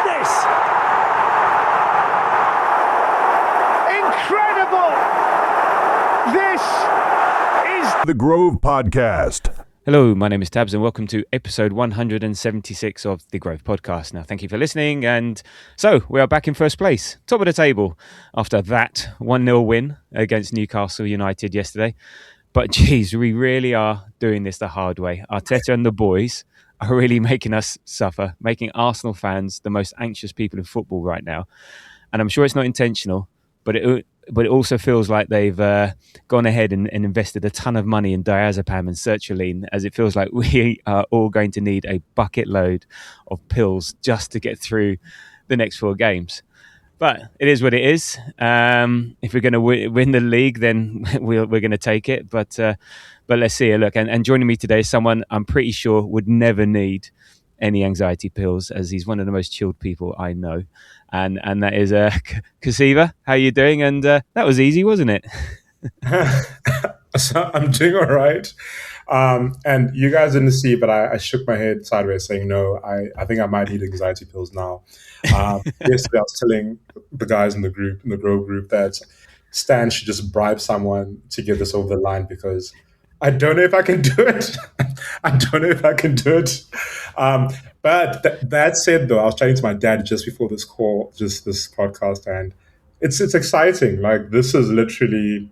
this? Incredible! This is The Grove Podcast. Hello, my name is Tabs and welcome to episode 176 of The Grove Podcast. Now, thank you for listening. And so we are back in first place, top of the table after that 1-0 win against Newcastle United yesterday. But geez, we really are doing this the hard way. Arteta and the boys are really making us suffer, making Arsenal fans the most anxious people in football right now. And I'm sure it's not intentional, but it also feels like they've gone ahead and invested a ton of money in diazepam and sertraline, as it feels like we are all going to need a bucket load of pills just to get through the next 4 games. But it is what it is. If we're going to win the league, then we're going to take it. But let's see. Look, and joining me today is someone I'm pretty sure would never need any anxiety pills, as he's one of the most chilled people I know. And that is Kuziva. How are you doing? And that was easy, wasn't it? So I'm doing all right. And you guys didn't see, but I shook my head sideways saying, no, I think I might need anxiety pills now. Yesterday I was telling the guys in the Grove group that Stan should just bribe someone to get this over the line, because I don't know if I can do it. But that said, though, I was chatting to my dad just before this podcast, and it's exciting. Like, this is literally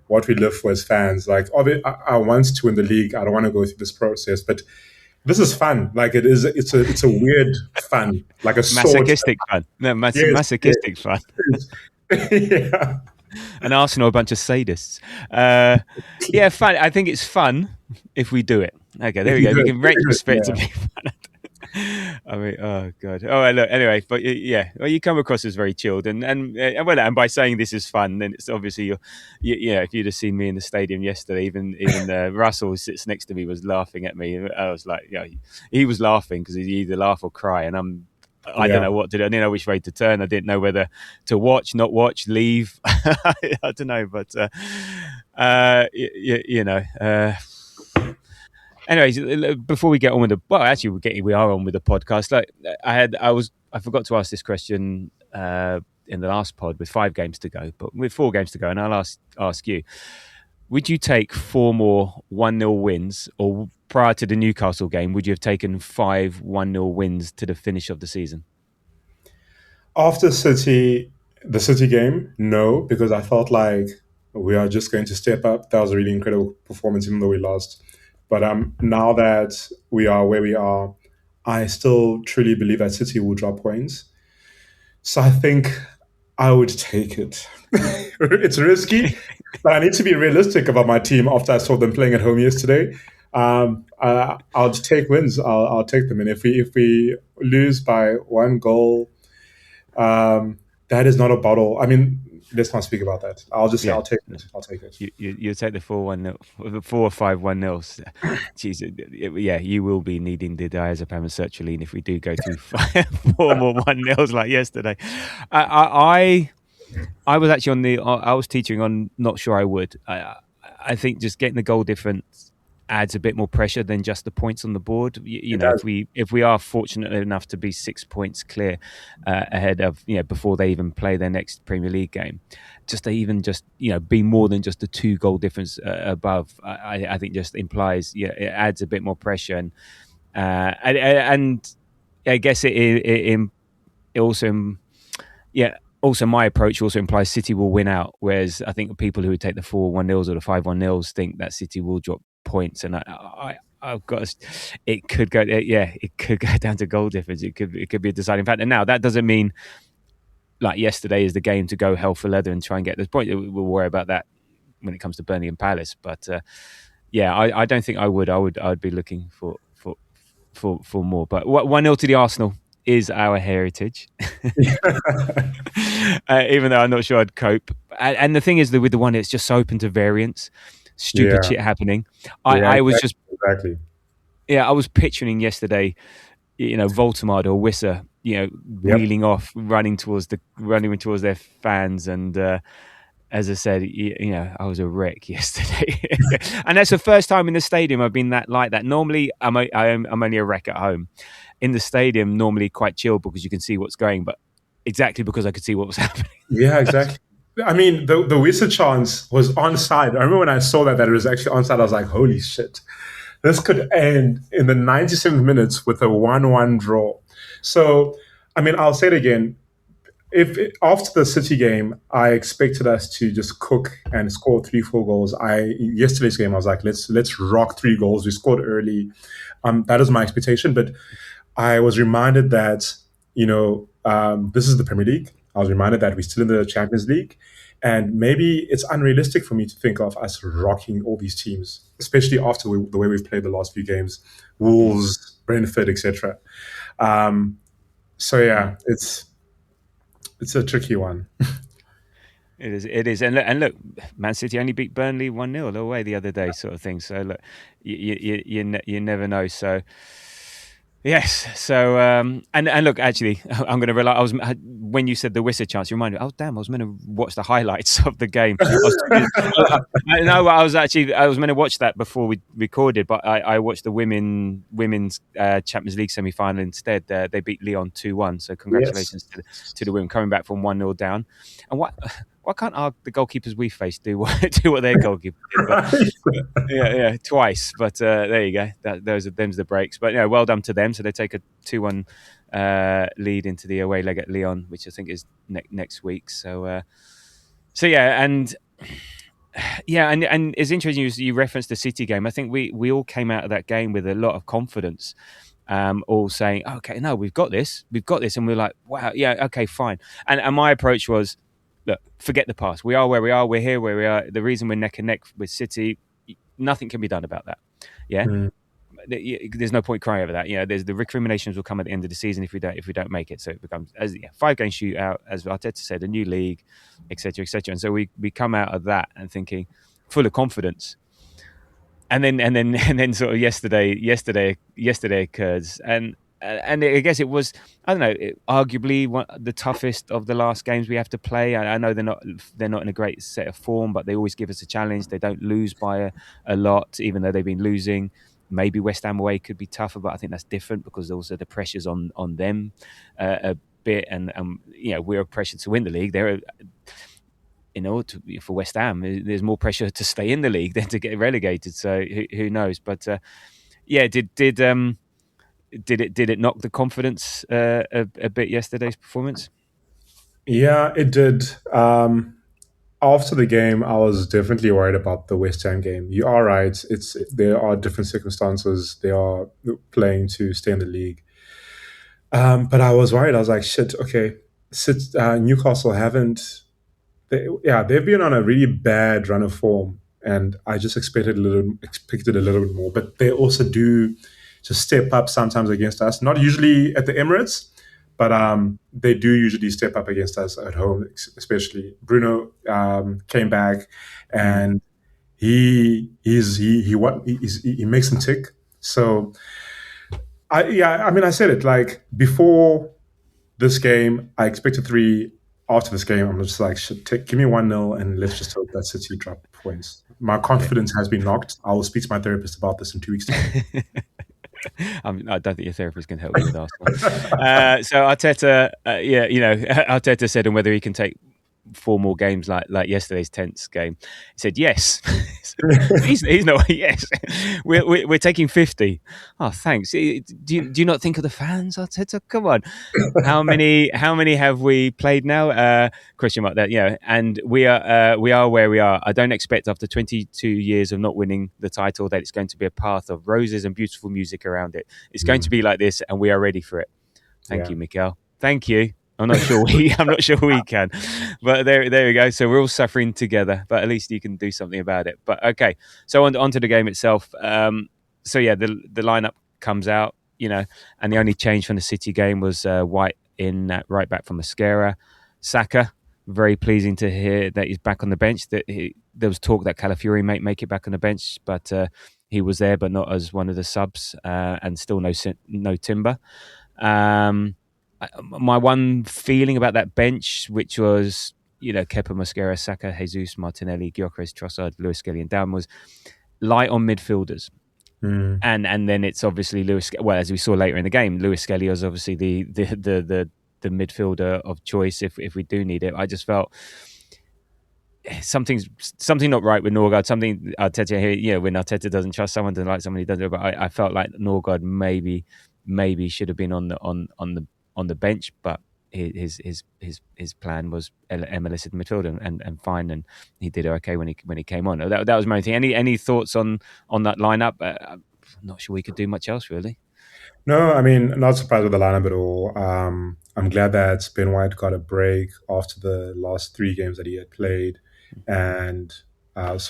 what we live for as fans. Like, I want to win the league. I don't want to go through this process, but this is fun. Like, it is. It's a weird fun, like a masochistic fun. No, masochistic fun. Yeah. And Arsenal, a bunch of sadists. Yeah, fun. I think it's fun if we do it. Okay, there we go. We can retrospect to be fun. I mean, oh god. Oh, look. Anyway, but yeah, well, you come across as very chilled, and by saying this is fun, then it's obviously if you'd have seen me in the stadium yesterday, even Russell, who sits next to me, was laughing at me. I was like, he was laughing because he either laugh or cry, and I don't know what to do. I didn't know which way to turn. I didn't know whether to watch, not watch, leave. I don't know, but anyways, before we get on with we are on with the podcast. Like I forgot to ask this question in the last pod with 5 games to go, but with 4 games to go, and I'll ask you: would you take 4 more 1-0 wins, or prior to the Newcastle game, would you have taken 5 1-0 wins to the finish of the season? After the City game, no, because I felt like we are just going to step up. That was a really incredible performance, even though we lost. But now that we are where we are, I still truly believe that City will drop points. So I think I would take it. It's risky, but I need to be realistic about my team after I saw them playing at home yesterday. I'll take wins. I'll take them. And if we lose by 1 goal, that is not a bottle. I mean, let's not speak about that. I'll just say I'll take it. I'll take it. You take the 4-1-0, 4 or 5 1-0s. Jeez, you will be needing the diazepam and sertraline if we do go through 4 more 1-0s like yesterday. I was actually I was teetering on not sure I would. I think just getting the goal difference adds a bit more pressure than just the points on the board. If we are fortunate enough to be 6 points clear ahead of before they even play their next Premier League game, be more than just a 2 goal difference above, I think just implies it adds a bit more pressure, and I guess it also Also, my approach also implies City will win out, whereas I think people who would take the 4-1-0s or the 5-1-0s think that City will drop points, and I've got it could go down to goal difference. It could be a deciding factor. Now that doesn't mean like yesterday is the game to go hell for leather and try and get this point. We'll worry about that when it comes to Burnley and Palace. But I don't think I would. I'd be looking for more. But 1-0 to the Arsenal is our heritage. Even though I'm not sure I'd cope. And the thing is that with the one, it's just so open to variance. Stupid shit happening. I was just exactly. Yeah, I was picturing yesterday, Voldemort or Wissa, wheeling off, running towards their fans, and as I said, I was a wreck yesterday, and that's the first time in the stadium I've been like that. Normally, I'm only a wreck at home. In the stadium, normally quite chill because you can see what's going, but exactly because I could see what was happening. Yeah, exactly. I mean, the whistle chance was onside. I remember when I saw that it was actually onside, I was like, holy shit. This could end in the 97th minutes with a 1-1 draw. So, I mean, I'll say it again. If after the City game, I expected us to just cook and score 3-4 goals. Yesterday's game, I was like, let's rock 3 goals. We scored early. That was my expectation. But I was reminded that, this is the Premier League. I was reminded that we're still in the Champions League. And maybe it's unrealistic for me to think of us rocking all these teams, especially after the way we've played the last few games, Wolves, Brentford, etc. So yeah, it's a tricky one. It is, and look, Man City only beat Burnley 1-0 away the other day, sort of thing. So look, you never know. So. Yes. So, and look, actually, I'm going to rely. When you said the whistle chance, you reminded me. Oh, damn! I was meant to watch the highlights of the game. I was meant to watch that before we recorded, but I watched the women's Champions League semi-final instead. They beat Lyon 2-1. So congratulations to the women coming back from 1-0 down. And why can't the goalkeepers we face do what their goalkeeper did? But, yeah, twice. But there you go. Them's the breaks. But well done to them. So they take a 2-1 lead into the away leg at Lyon, which I think is next week. So yeah, and it's interesting you referenced the City game. I think we all came out of that game with a lot of confidence. All saying, okay, no, we've got this, and we're like, wow, yeah, okay, fine. And my approach was, look, forget the past. We are where we are. We're here where we are. The reason we're neck and neck with City, nothing can be done about that. Yeah, there's no point crying over that. There's the recriminations will come at the end of the season if we don't make it. So it becomes 5-game shootout, as Arteta said, a new league, etc., etc. And so we come out of that and thinking full of confidence. And then sort of yesterday occurs, and I guess it was, I don't know, arguably the toughest of the last games we have to play. I know they're not in a great set of form, but they always give us a challenge. They don't lose by a lot, even though they've been losing. Maybe West Ham away could be tougher, but I think that's different because also the pressure's on them a bit, and we're pressured to win the league. They're for West Ham, there's more pressure to stay in the league than to get relegated. So who knows? But did it knock the confidence a bit yesterday's performance? Yeah, it did. After the game, I was definitely worried about the West Ham game. You are right. There are different circumstances. They are playing to stay in the league. But I was worried. I was like, shit, okay. Newcastle haven't... they've been on a really bad run of form, and I just expected a little bit more. But they also do just step up sometimes against us. Not usually at the Emirates, but they do usually step up against us at home. Especially Bruno came back, and he makes them tick. So I said it like before this game. I expected 3. After this game, I'm just like, give me 1-0 and let's just hope that City drop points. My confidence has been knocked. I will speak to my therapist about this in 2 weeks' time. I don't think your therapist can help you with Arsenal. So Arteta, Arteta said on whether he can take 4 more games like yesterday's tense game. He said yes. he's not. Yes, we're taking 50. Oh, thanks. Do you not think of the fans, Arteta? Come on. How many have we played now? Question mark there. And we are where we are. I don't expect after 22 years of not winning the title that it's going to be a path of roses and beautiful music around it. It's going to be like this, and we are ready for it. Thank you, Mikel. Thank you. I'm not sure we can, but there we go. So we're all suffering together, but at least you can do something about it. But okay, so on to the game itself. The lineup comes out, and the only change from the City game was White in right back from Mascara. Saka, very pleasing to hear that he's back on the bench. There was talk that Calafiori might make it back on the bench, but he was there, but not as one of the subs, and still no Timber. My one feeling about that bench, which was Kepa, Mosquera, Saka, Jesus, Martinelli, Gyökeres, Trossard, Lewis Skelly, and Down was light on midfielders. And then it's obviously Lewis. Well, as we saw later in the game, Lewis Skelly is obviously the midfielder of choice if we do need it. I just felt something not right with Norgard. Something Arteta here, when Arteta doesn't trust someone, doesn't like somebody, doesn't. But I felt like Norgard maybe should have been on the bench, but his plan was MLS in midfield and fine, and he did okay when he came on. That was my only thing. Any thoughts on that lineup? I'm not sure we could do much else really. No, I mean, not surprised with the lineup at all. I'm glad that Ben White got a break after the last 3 games that he had played, and the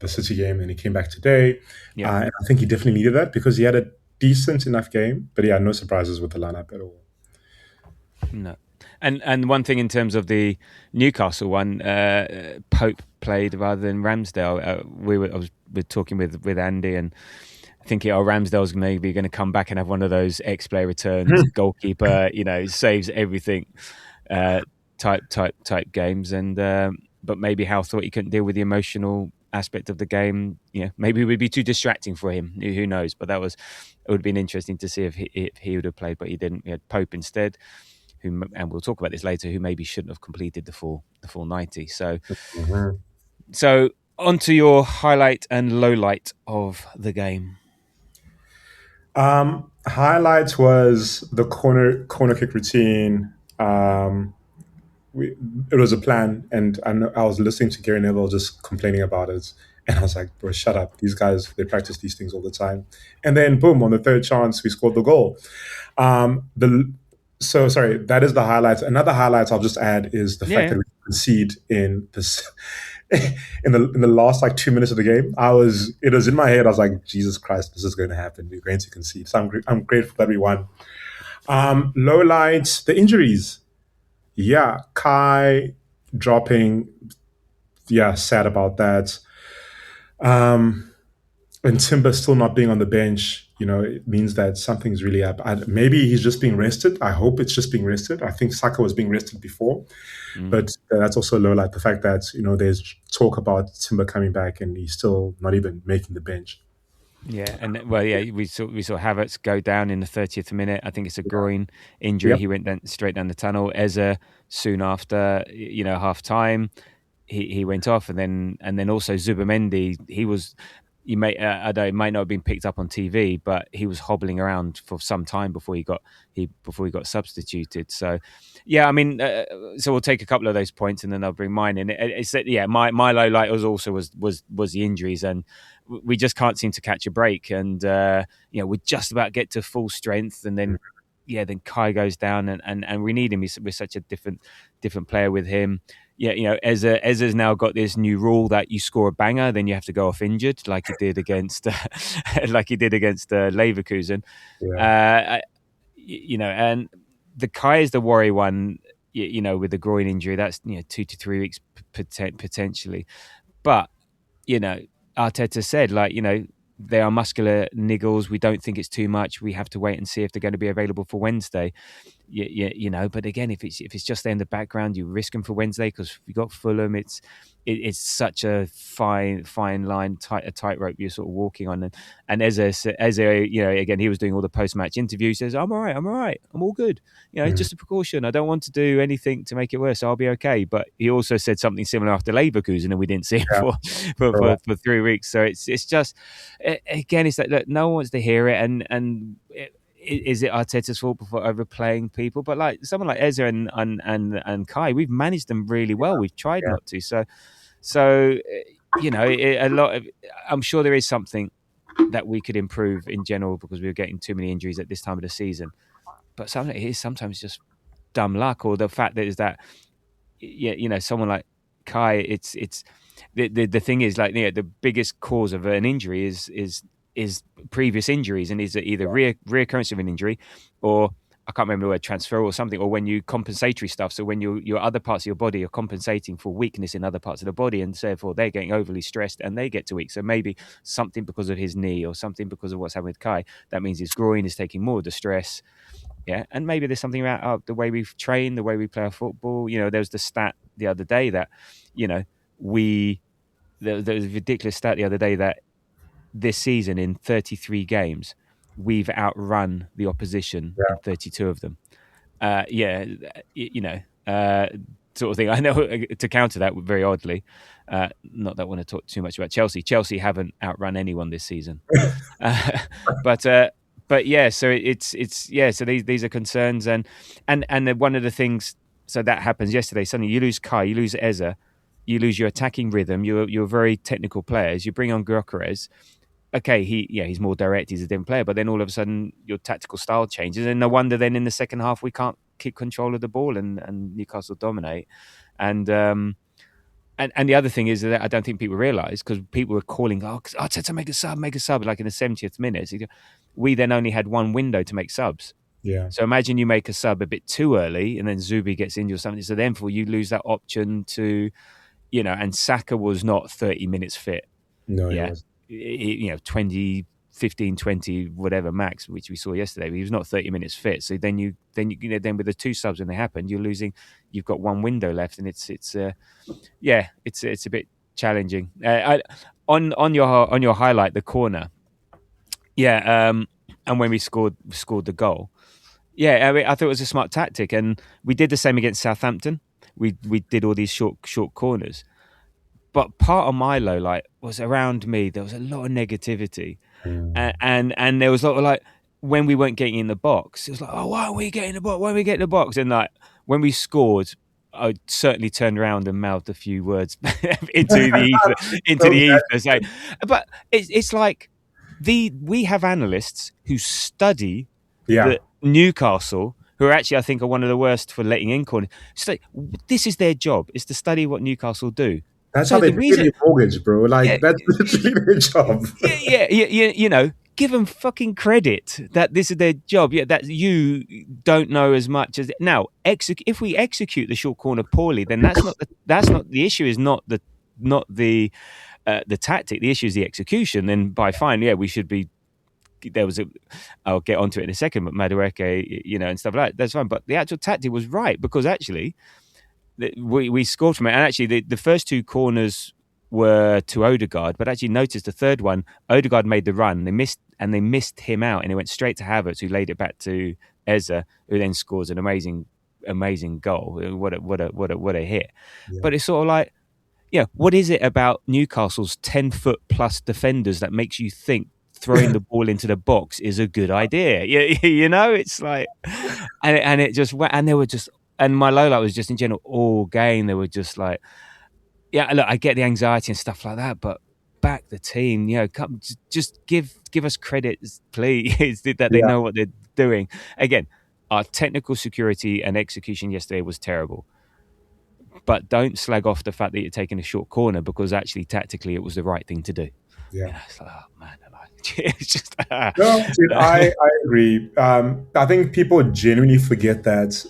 City game, and he came back today. Yeah. And I think he definitely needed that because he had a decent enough game, but no surprises with the lineup at all. No. And one thing in terms of the Newcastle one, Pope played rather than Ramsdale. I was talking with Andy and thinking, Ramsdale's maybe going to come back and have one of those ex-player returns, goalkeeper, saves everything type games. And but maybe Howe thought he couldn't deal with the emotional aspect of the game. Maybe it would be too distracting for him. Who knows? But it would have been interesting to see if he would have played, but he didn't. We had Pope instead, who, and we'll talk about this later, who maybe shouldn't have completed the full 90. So, so on to your highlight and low light of the game. Highlights was the corner kick routine. It was a plan, and I was listening to Gary Neville just complaining about it, and I was like, bro, shut up. These guys, they practice these things all the time. And then boom, on the third chance, we scored the goal. That is the highlights. Another highlight I'll just add is the fact that we concede in this in the last 2 minutes of the game. It was in my head. I was like, Jesus Christ, this is going to happen. We're going to concede. So I'm grateful that we won. Low lights, the injuries. Yeah, Kai dropping. Yeah, sad about that. And Timber still not being on the bench, it means that something's really up. Maybe he's just being rested. I hope it's just being rested. I think Saka was being rested before, but that's also low light. The fact that there's talk about Timber coming back and he's still not even making the bench. Yeah, and we saw Havertz go down in the 30th minute. I think it's a groin injury. Yep. He went straight down the tunnel. Eze soon after, half time, he went off, and then also Zubimendi. He was. It might not have been picked up on TV, but he was hobbling around for some time before he got substituted. So, yeah, I mean, so we'll take a couple of those points and then I'll bring mine in. It's that, my low light was the injuries, and we just can't seem to catch a break. And we just about get to full strength, and then then Kai goes down, and we need him. We're such a different player with him. Yeah, Eze's now got this new rule that you score a banger, then you have to go off injured, like he did against Leverkusen. Yeah. And the Kai is the worry one. With the groin injury, that's 2 to 3 weeks potentially. But Arteta said, they are muscular niggles. We don't think it's too much. We have to wait and see if they're going to be available for Wednesday. But again, if it's just there in the background, you risk them for Wednesday because we got Fulham. It's such a fine line, a tightrope you're sort of walking on. And Eze, again, he was doing all the post-match interviews. Says, I'm all right, I'm all good. Just a precaution. I don't want to do anything to make it worse. I'll be okay. But he also said something similar after Leverkusen, and we didn't see him for 3 weeks. So it's just, again, it's like, look, no one wants to hear it, and is it Arteta's fault for overplaying people? But like someone like Eze and Kai, we've managed them really well. We've tried not to. So a lot of, I'm sure there is something that we could improve in general because we were getting too many injuries at this time of the season. But it is sometimes just dumb luck, or the fact that is that someone like Kai, it's the thing is the biggest cause of an injury is previous injuries, and is either reoccurrence of an injury, or I can't remember the word, transfer or something, or when you compensatory stuff. So when your other parts of your body are compensating for weakness in other parts of the body, and therefore they're getting overly stressed and they get too weak. So maybe something because of his knee, or something because of what's happening with Kai. That means his groin is taking more of the stress. Yeah, and maybe there's something about the way we've trained, the way we play our football. There was the stat the other day that, there was a ridiculous stat the other day that this season in 33 games, we've outrun the opposition in 32 of them. Sort of thing. I know to counter that very oddly, not that I want to talk too much about Chelsea. Chelsea haven't outrun anyone this season. But yeah, so so these are concerns and one of the things, so that happens yesterday. Suddenly you lose Kai, you lose Eza, you lose your attacking rhythm. You're very technical players. You bring on Gyökeres. Okay, he's more direct. He's a different player, but then all of a sudden your tactical style changes, and no wonder then in the second half we can't keep control of the ball and Newcastle dominate. And the other thing is that I don't think people realise, because people were calling, Arteta make a sub, like in the 70th minute. We then only had one window to make subs. Yeah. So imagine you make a sub a bit too early, and then Zubi gets injured or something. So then you lose that option to, and Saka was not 30 minutes fit. No, he wasn't. 20, whatever max, which we saw yesterday. But he was not 30 minutes fit. So then with the two subs when they happened, you've got one window left, and it's a bit challenging. On your highlight, the corner, and when we scored the goal, I thought it was a smart tactic, and we did the same against Southampton. We did all these short corners. But part of my low light was around me. There was a lot of negativity, and there was a lot of like, when we weren't getting in the box, it was like, why are we getting the box? Why are we getting the box? And like when we scored, I certainly turned around and mouthed a few words into the ether. But it's like we have analysts who study the Newcastle, who are actually, I think, are one of the worst for letting in corners. So this is their job: is to study what Newcastle do. That's how they pay their mortgage, bro. That's literally their job. Give them fucking credit that this is their job. Yeah, that you don't know as much as now. If we execute the short corner poorly, then that's not the issue. Is not the tactic. The issue is the execution. Then by fine, we should be. I'll get onto it in a second, but Madueke, and stuff like that. That's fine. But the actual tactic was right, because actually, we scored from it, and actually the first two corners were to Odegaard, but actually notice the third one, Odegaard made the run, they missed him out, and it went straight to Havertz, who laid it back to Eza, who then scores an amazing goal. What a hit! Yeah. But it's sort of like, what is it about Newcastle's 10-foot plus defenders that makes you think throwing the ball into the box is a good idea? It's like, and it just went, and they were just. And my low light was just in general all game. They were just like, look, I get the anxiety and stuff like that, but back the team, come, just give us credit, please, that they know what they're doing. Again, our technical security and execution yesterday was terrible. But don't slag off the fact that you're taking a short corner, because actually tactically it was the right thing to do. Yeah. It's like, oh man, it's just. No, dude, I agree. I think people genuinely forget that.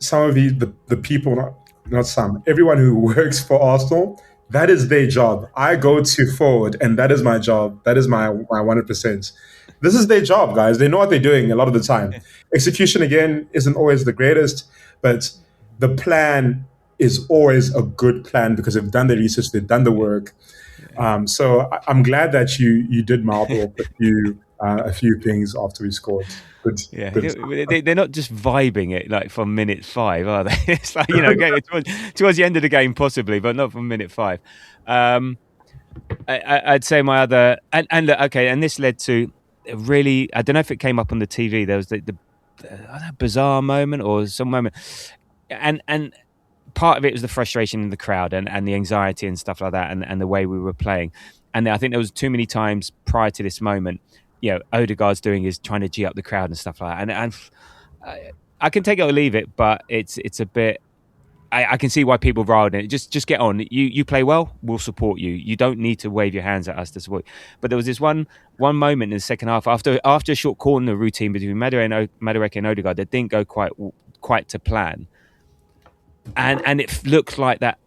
Some of the people, not some, everyone who works for Arsenal, that is their job. I go to forward, and that is my job. That is my 100%. This is their job, guys. They know what they're doing a lot of the time. Execution, again, isn't always the greatest, but the plan is always a good plan, because they've done the research, they've done the work. So I'm glad that you did mouth off a few things after we scored. Good. They're not just vibing it like from minute 5, are they? It's like, towards the end of the game possibly, but not from minute 5. I'd say my other and look, okay, and this led to really, I don't know if it came up on the TV. There was the bizarre moment or some moment, and part of it was the frustration in the crowd and the anxiety and stuff like that, and the way we were playing. And I think there was too many times prior to this moment, Odegaard's doing is trying to G up the crowd and stuff like that. And I can take it or leave it, but it's a bit. I can see why people riled it. Just get on. You play well, we'll support you. You don't need to wave your hands at us to support you. But there was this one moment in the second half after a short corner routine between Madueke and Odegaard that didn't go quite to plan, and it looked like that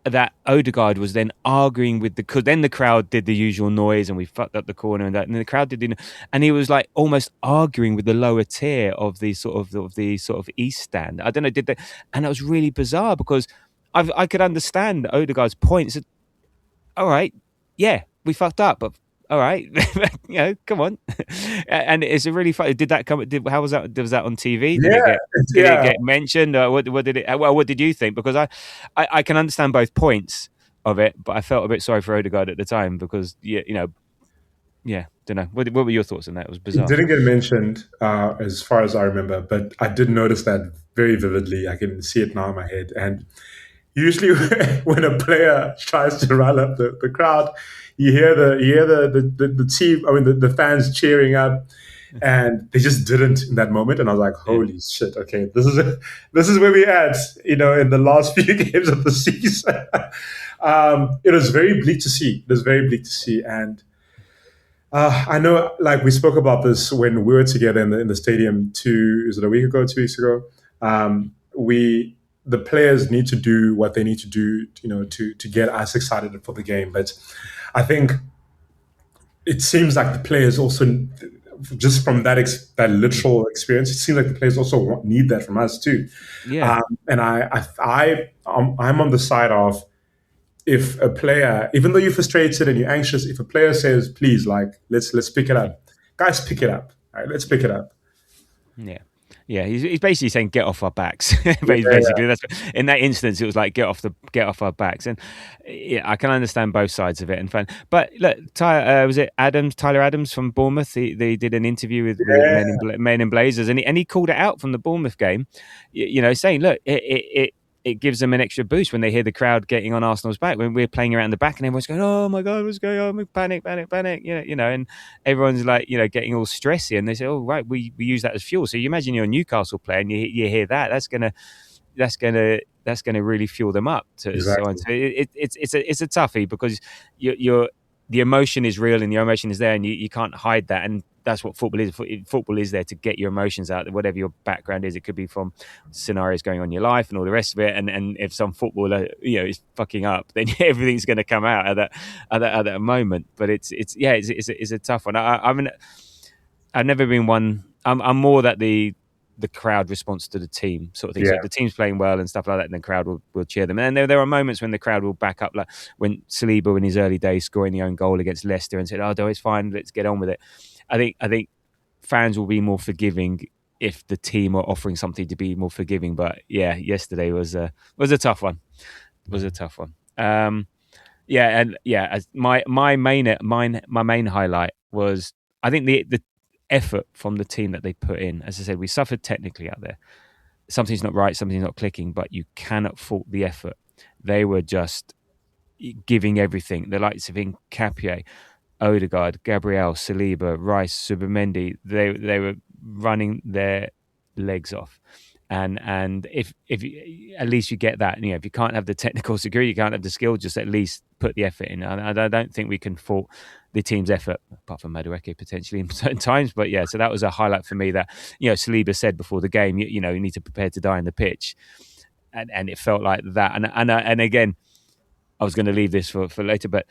that Odegaard was then arguing with because then the crowd did the usual noise and we fucked up the corner and the crowd and he was like almost arguing with the lower tier of the sort of East stand. I don't know, and it was really bizarre because I could understand Odegaard's points. All right, yeah, we fucked up, but all right, come on. And it's a really funny. Did that come? How was that? Was that on TV? Did it get mentioned? What did it? Well, what did you think? Because I can understand both points of it, but I felt a bit sorry for Odegaard at the time because don't know. What were your thoughts on that? It was bizarre. It didn't get mentioned as far as I remember, but I did notice that very vividly. I can see it now in my head. And usually, when a player tries to rile up the crowd, you hear the team. I mean, the fans cheering up, and they just didn't in that moment. And I was like, "Holy shit! Okay, this is where we're at." In the last few games of the season, it was very bleak to see. It was very bleak to see, and I know, like we spoke about this when we were together in the stadium. A week ago, 2 weeks ago? The players need to do what they need to do, to get us excited for the game. But I think it seems like the players also, just from that literal experience, it seems like the players also need that from us too. Yeah. And I'm on the side of, if a player, even though you're frustrated and you're anxious, if a player says, "Please, let's pick it up," guys, pick it up. All right, let's pick it up. Yeah. Yeah, he's basically saying get off our backs. Basically, that's in that instance. It was like get off our backs, and I can understand both sides of it. And but look, was it Tyler Adams from Bournemouth? They did an interview with Men in Blazers, and he called it out from the Bournemouth game. Saying, look, it gives them an extra boost when they hear the crowd getting on Arsenal's back when we're playing around the back and everyone's going, "Oh my God, what's going on? Panic. And everyone's like, getting all stressy and they say, "Oh, right, we use that as fuel." So you imagine you're a Newcastle player and you hear that, that's gonna really fuel them up. Exactly. So it's a toughie because the emotion is real and your emotion is there and you can't hide that. And that's what football is. Football is there to get your emotions out, whatever your background is. It could be from scenarios going on in your life and all the rest of it. And if some footballer, is fucking up, then everything's going to come out at that moment. But it's a tough one. I've never been one. I'm more that the crowd response to the team sort of thing. Yeah. So if the team's playing well and stuff like that, then the crowd will cheer them. And there are moments when the crowd will back up, like when Saliba in his early days scoring the own goal against Leicester and said, "Oh, no, it's fine, let's get on with it." I think fans will be more forgiving if the team are offering something to be more forgiving. But yeah, yesterday was a tough one. It was a tough one. My main highlight was, I think, the effort from the team that they put in. As I said, we suffered technically out there. Something's not right, something's not clicking, but you cannot fault the effort. They were just giving everything. The likes of Nketiah, Odegaard, Gabriel, Saliba, Rice, Zubimendi, they were running their legs off. And if at least you get that, if you can't have the technical security, you can't have the skill, just at least put the effort in. And I don't think we can fault the team's effort, apart from Madueke potentially in certain times. But yeah, so that was a highlight for me that, Saliba said before the game, you need to prepare to die on the pitch. And it felt like that. And again, I was going to leave this for later, but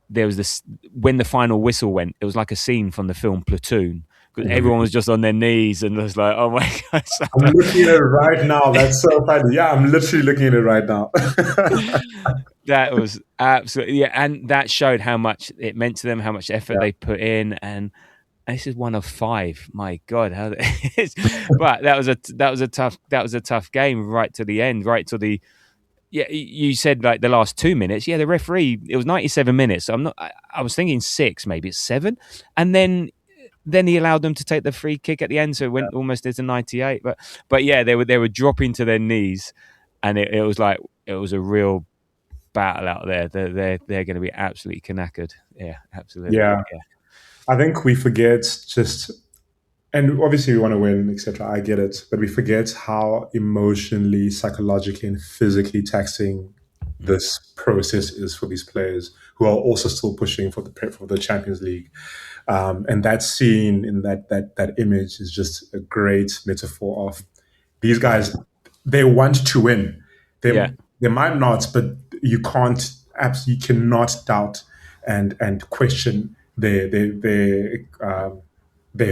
there was this, when the final whistle went, it was like a scene from the film Platoon. Because everyone was just on their knees and was like, "Oh my God." I'm looking at it right now. That's so funny. Yeah, I'm literally looking at it right now. That was absolutely, and that showed how much it meant to them, how much effort they put in, and this is one of 5. My God, how it is. But that was a tough game right to the end, right to the. Yeah, you said like the last 2 minutes. Yeah, the referee, it was 97 minutes. So I was thinking 6, maybe it's 7, and then he allowed them to take the free kick at the end, so it went almost into 98. But yeah, they were dropping to their knees, and it was like it was a real battle out there. They're going to be absolutely knackered. Yeah, absolutely. Yeah. I think we forget and obviously we want to win, etc. I get it, but we forget how emotionally, psychologically, and physically taxing this process is for these players who are also still pushing for the Champions League. And that scene in that image is just a great metaphor of these guys. They want to win. They might not, but you can't, absolutely cannot doubt and question their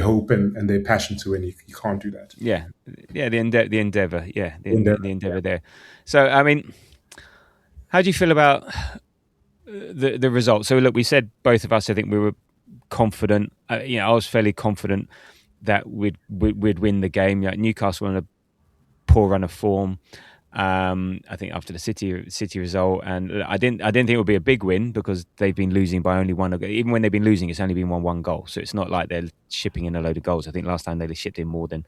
hope and their passion to win. You can't do that. Yeah, the endeavour. Yeah, the endeavour Yeah. there. So, I mean, how do you feel about the result? So, look, we said both of us. I think we were confident. I was fairly confident that we'd win the game. Newcastle on a poor run of form. I think after the City result, and I didn't think it would be a big win because they've been losing by only one. Even when they've been losing, it's only been one goal. So it's not like they're shipping in a load of goals. I think last time they shipped in more than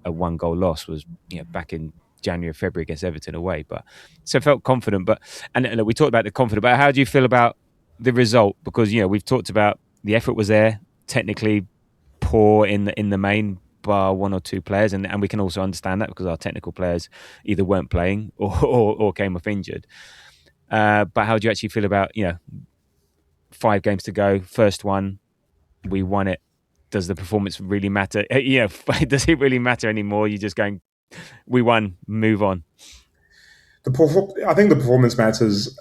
a 1-goal loss was back in January, February against Everton away. But so I felt confident. And we talked about the confidence. But how do you feel about the result? Because we've talked about the effort was there, technically poor in the main, bar one or two players, and we can also understand that because our technical players either weren't playing or came off injured. But how do you actually feel about 5 games to go, first one, we won it? Does the performance really matter? Does it really matter anymore? You're just going, we won, move on. I think the performance matters,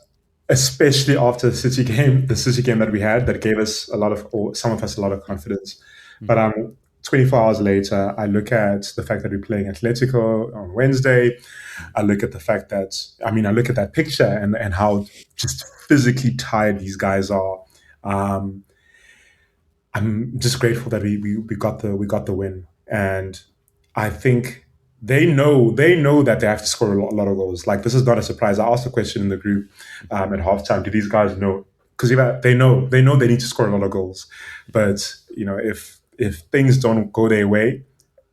especially after the City game that we had that gave us some of us a lot of confidence. Mm-hmm. But 24 hours later, I look at the fact that we're playing Atletico on Wednesday. I look at that picture and how just physically tired these guys are. I'm just grateful that we got the win, and I think they know that they have to score a lot of goals. Like, this is not a surprise. I asked a question in the group at halftime. Do these guys know? Because they know they need to score a lot of goals, but if things don't go their way,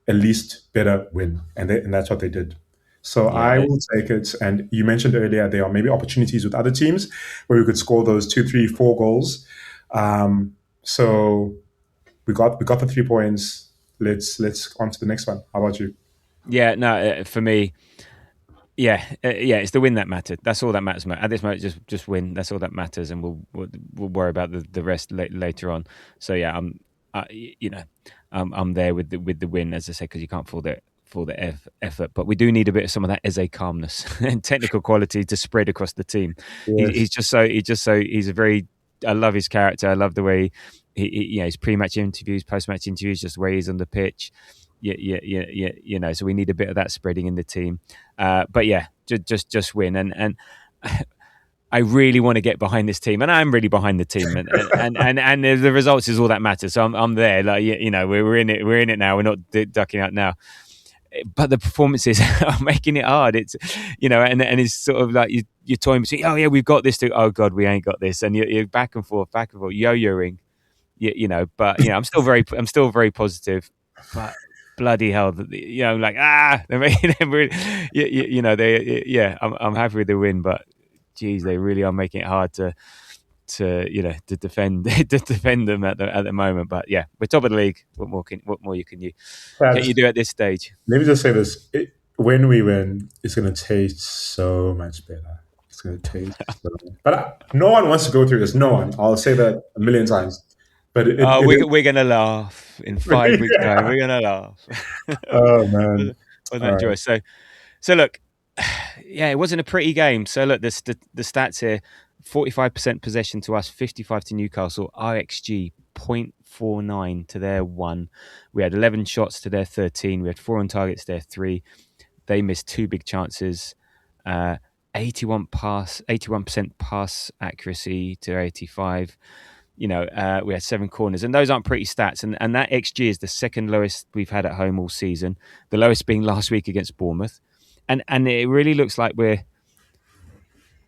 at least better win, and that's what they did. So yeah, I will take it. And you mentioned earlier there are maybe opportunities with other teams where we could score those 2, 3, 4 goals. So we got the 3 points. Let's on to the next one. How about you? Yeah, no, for me, it's the win that mattered. That's all that matters. At this moment, just win. That's all that matters, and we'll worry about the rest later on. So yeah, I'm there with the win, as I say, because you can't fault the effort, but we do need a bit of some of that Eze calmness and technical quality to spread across the team. Yes. He's a very. I love his character. I love the way his pre-match interviews, post-match interviews, just the way he's on the pitch. Yeah. So we need a bit of that spreading in the team. But yeah, just win and. I really want to get behind this team, and I'm really behind the team, and the results is all that matters. So I'm there, like we're in it. We're in it now. We're not ducking out now. But the performances are making it hard. It's and it's sort of like you're toying between. Oh yeah, we've got this too. Oh god, we ain't got this, and you're back and forth, yo-yoing. But I'm still very positive. But bloody hell, I'm happy with the win, but. Geez, they really are making it hard to defend them at the moment. But yeah, we're top of the league. What more can you do at this stage? Let me just say this: when we win, it's going to taste so much better. It's going to taste so much. But no one wants to go through this. No one. I'll say that a million times. But we're going to laugh in 5 weeks' time. We're going to laugh. Oh man, wasn't that joyous? So look. Yeah, it wasn't a pretty game. So look, the stats here: 45% possession to us, 55 to Newcastle. RXG 0.49 to their 1. We had 11 shots to their 13. We had 4 on targets to their 3. They missed 2 big chances. 81% pass accuracy to 85. We had 7 corners, and those aren't pretty stats. And that XG is the second lowest we've had at home all season. The lowest being last week against Bournemouth. And it really looks like we're,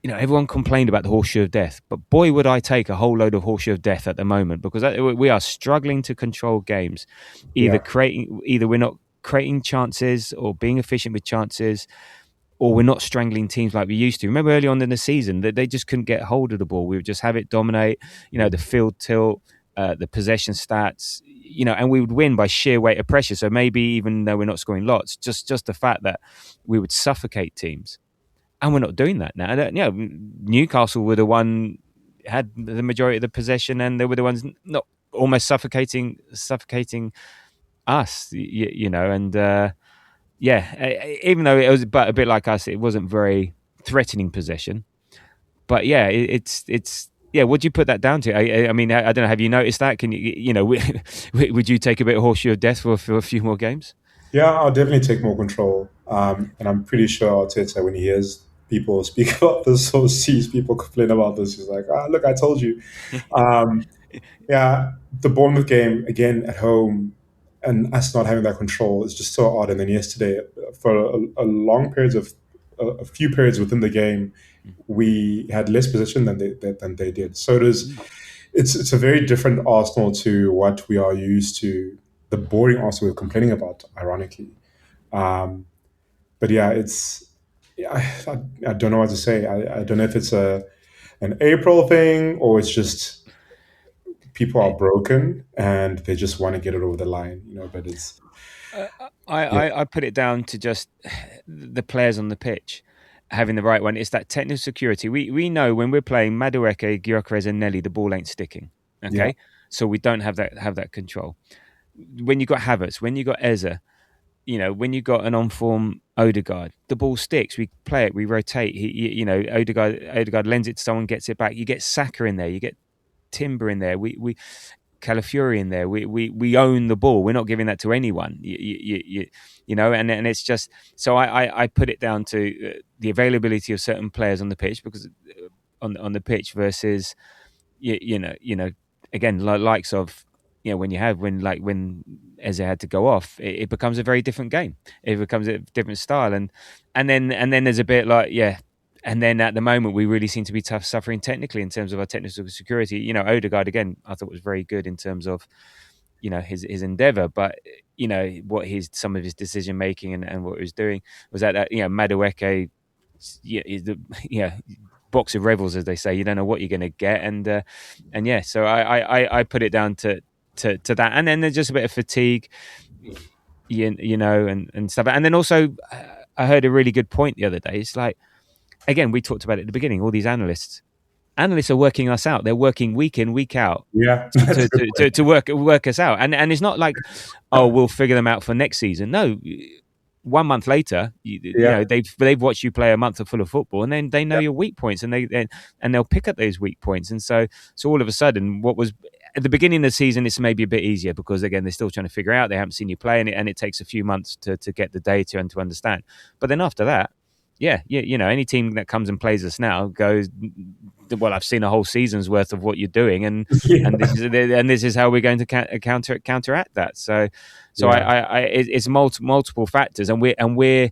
everyone complained about the horseshoe of death, but boy, would I take a whole load of horseshoe of death at the moment, because we are struggling to control games. Either we're not creating chances or being efficient with chances, or we're not strangling teams like we used to. Remember early on in the season that they just couldn't get hold of the ball. We would just have it dominate, the field tilt, the possession stats, and we would win by sheer weight of pressure. So maybe even though we're not scoring lots, just the fact that we would suffocate teams, and we're not doing that now. Newcastle were the one had the majority of the possession, and they were the ones not almost suffocating us, and even though it was a bit like us, it wasn't very threatening possession. but yeah, it's yeah. What do you put that down to? I mean, I don't know. Have you noticed that? Can would you take a bit of horseshoe of death for a few more games? Yeah, I'll definitely take more control. And I'm pretty sure Arteta, when he hears people speak about this or sees people complain about this, he's like, look, I told you. Um, yeah, the Bournemouth game, again, at home, and us not having that control is just so odd. And then yesterday, for a long periods of, a few periods within the game, we had less possession than they did. So it's a very different Arsenal to what we are used to, the boring Arsenal we're complaining about, ironically. Um, but yeah, yeah, I don't know what to say. I don't know if it's an April thing or it's just people are broken and they just want to get it over the line, but it's yeah, I put it down to just the players on the pitch having the right one. It's that technical security. We know when we're playing Madueke, Gyökeres and Nelly, the ball ain't sticking. Okay, yeah, so we don't have that control. When you got Havertz, when you got Eze, when you got an on-form Odegaard, the ball sticks. We play it, we rotate. Odegaard lends it to someone, gets it back. You get Saka in there, you get Timber in there. We Calafiori in there. We own the ball. We're not giving that to anyone. And it's just so I put it down to the availability of certain players on the pitch because on the pitch versus again likes of when Eze had to go off, it becomes a very different game. It becomes a different style, and then there's a bit like and then at the moment we really seem to be suffering technically in terms of our technical security. Odegaard again, I thought was very good in terms of his endeavour, but what some of his decision making and what he was doing was that Madueke, box of revels, as they say. You don't know what you're going to get, and yeah, so I put it down to that, and then there's just a bit of fatigue, and stuff, and then also I heard a really good point the other day. It's like, again, we talked about it at the beginning. All these analysts are working us out. They're working week in, week out yeah. to work us out, and it's not like, oh, we'll figure them out for next season. No. 1 month later, they've watched you play a month full of football, and then they know your weak points, and they'll pick up those weak points. And so all of a sudden, what was at the beginning of the season, it's maybe a bit easier because again they're still trying to figure out. They haven't seen you play, and it takes a few months to get the data and to understand. But then after that, any team that comes and plays us now goes, well, I've seen a whole season's worth of what you're doing, and this is how we're going to counteract that. So it's multiple factors, and we're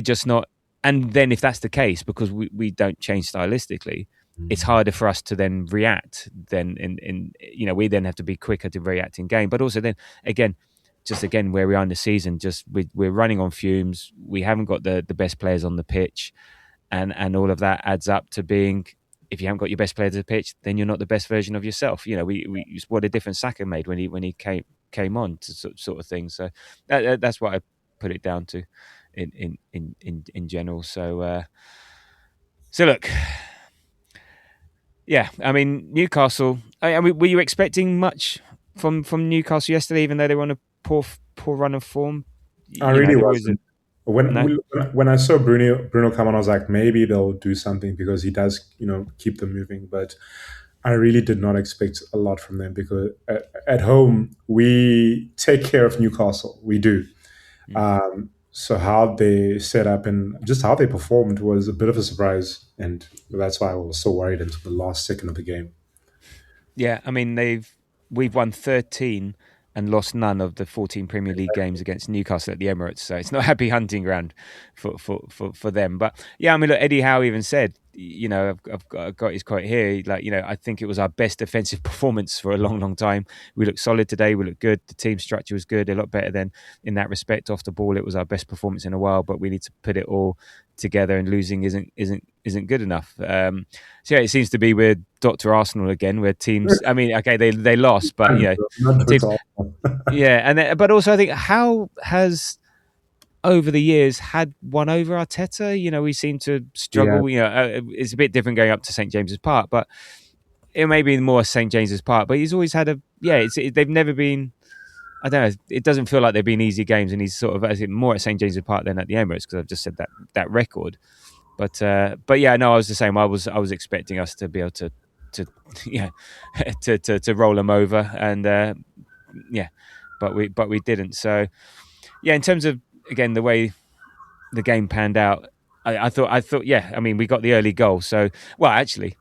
just not. And then if that's the case, because we don't change stylistically, it's harder for us to then react. Then we then have to be quicker to react in game. But also then again, where we are in the season, just we're running on fumes. We haven't got the best players on the pitch, and all of that adds up to being. If you haven't got your best players on the pitch, then you're not the best version of yourself. We what a difference Saka made when he came on to sort of thing. So that's what I put it down to in general. So look, yeah. I mean, Newcastle. I mean, were you expecting much from Newcastle yesterday, even though they were on a poor run of form? I really wasn't. When I saw Bruno come on, I was like, maybe they'll do something because he does, keep them moving. But I really did not expect a lot from them because at home we take care of Newcastle. We do. So how they set up and just how they performed was a bit of a surprise, and that's why I was so worried until the last second of the game. Yeah, I mean we've won 13 and lost none of the 14 Premier League games against Newcastle at the Emirates. So it's not a happy hunting ground for them. But yeah, I mean, look, Eddie Howe even said, I've got his quote here. Like, I think it was our best defensive performance for a long, long time. We look solid today. We look good. The team structure was good. A lot better than in that respect. Off the ball, it was our best performance in a while. But we need to put it all together, and losing isn't good enough. So yeah, it seems to be with Dr. Arsenal again, where teams. I mean, okay, they lost, but teams, but also I think Howe has over the years had one over Arteta. We seem to struggle. Yeah. It's a bit different going up to St James's Park, but it may be more St James's Park. But he's always had they've never been. I don't know. It doesn't feel like they've been easy games, and he's sort of more at St James's Park than at the Emirates because I've just said that record. But yeah, no, I was the same. I was expecting us to be able to yeah to roll them over, and yeah, but we didn't. So yeah, in terms of again the way the game panned out, I thought yeah. I mean, we got the early goal, so well actually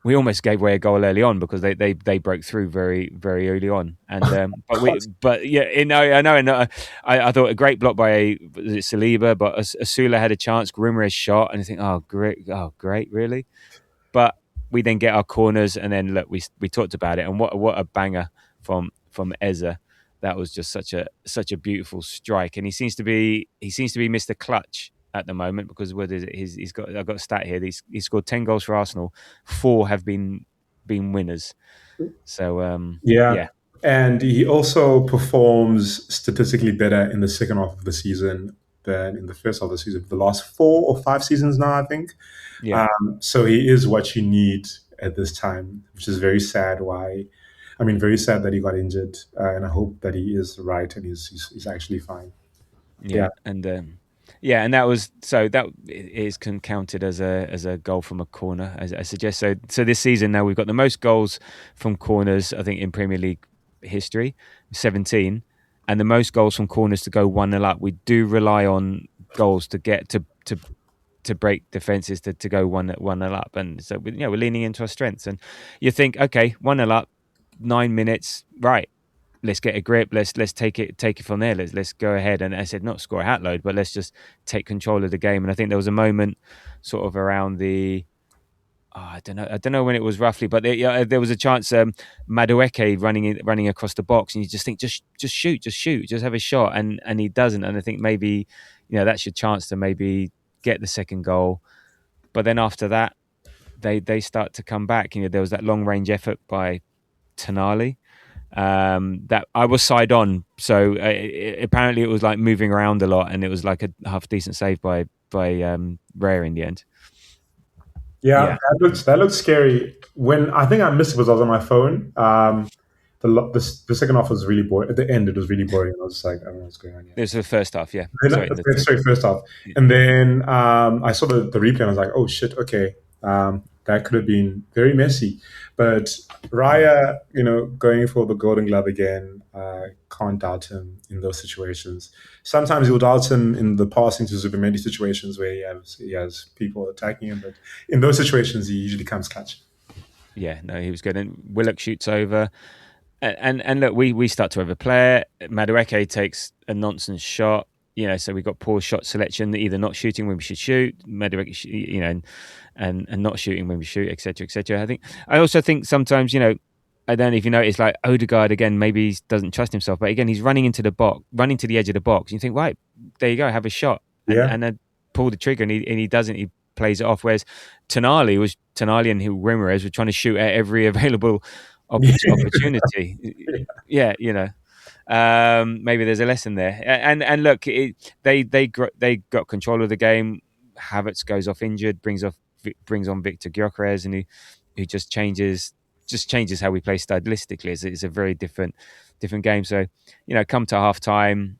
we almost gave away a goal early on because they broke through very very early on, and but yeah, I know, and I thought a great block by was it Saliba, but Asula had a chance, Grimmer's shot, and I think oh great really, but we then get our corners, and then look we talked about it, and what a banger from Eza. That was just such a beautiful strike, and he seems to be Mr. Clutch at the moment, because what is it? He's got, I've got a stat here. He's scored 10 goals for Arsenal. 4 have been winners. So Yeah. And he also performs statistically better in the second half of the season than in the first half of the season. The last 4 or 5 seasons now, I think. Yeah. So he is what you need at this time, which is very sad. Very sad that he got injured, and I hope that he is right and he's actually fine. Yeah. And and that was, so that is counted as a goal from a corner, as I suggest. So this season now we've got the most goals from corners, I think, in Premier League history, 17, and the most goals from corners to go 1-0 up. We do rely on goals to get to break defenses to go 1-0 up, and so we're leaning into our strengths. And you think, okay, 1-0 up, 9 minutes, right? Let's get a grip. Let's take it from there. Let's go ahead, and I said not score a hat load, but let's just take control of the game. And I think there was a moment sort of around the I don't know when it was roughly, but there was a chance. Madueke running across the box, and you just think just shoot, just have a shot, and he doesn't. And I think maybe that's your chance to maybe get the second goal. But then after that, they start to come back. There was that long range effort by Tonali. That I was side on, so apparently it was like moving around a lot, and it was like a half decent save by Rare in the end. Yeah, that looks scary. When I think I missed it because I was on my phone. The second half was really boring. At the end, it was really boring. I was just like, I don't know what's going on here. It was the first half, yeah. First half. Yeah. And then I saw the replay, and I was like, oh shit, okay. That could have been very messy. But Raya, going for the Golden Glove again, can't doubt him in those situations. Sometimes you'll doubt him in the passing to Zubimendi situations where he has people attacking him. But in those situations, he usually comes clutch. Yeah, no, he was good. And Willock shoots over. And look, we start to overplay it. Madueke takes a nonsense shot. So we got poor shot selection, either not shooting when we should shoot, Madueke, and not shooting when we shoot, etc., etc. I also think sometimes, I don't know if you notice, like Odegaard again, maybe he doesn't trust himself, but again, he's running into the edge of the box. And you think, right, there you go, have a shot, and then pull the trigger, and he doesn't. He plays it off. Whereas Tonali and Ramirez were trying to shoot at every available opportunity. Yeah, maybe there's a lesson there. And look, they got control of the game. Havertz goes off injured, brings on Victor Gyökeres, and who just changes how we play stylistically. It's a very different game. So come to half time,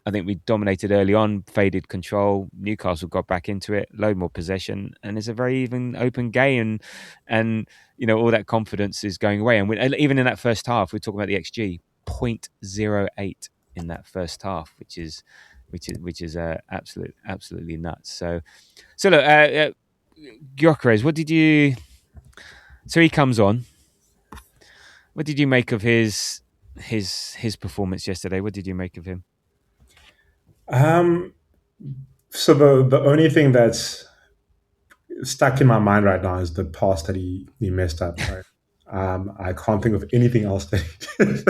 I think we dominated early on, faded control. Newcastle got back into it, load more possession, and it's a very even, open game, and all that confidence is going away. And even in that first half, we're talking about the XG 0.08 in that first half, which is absolutely nuts. So look, Gyökeres, what did you? So he comes on. What did you make of his performance yesterday? What did you make of him? So the only thing that's stuck in my mind right now is the pass that he messed up. Right? I can't think of anything else that he did.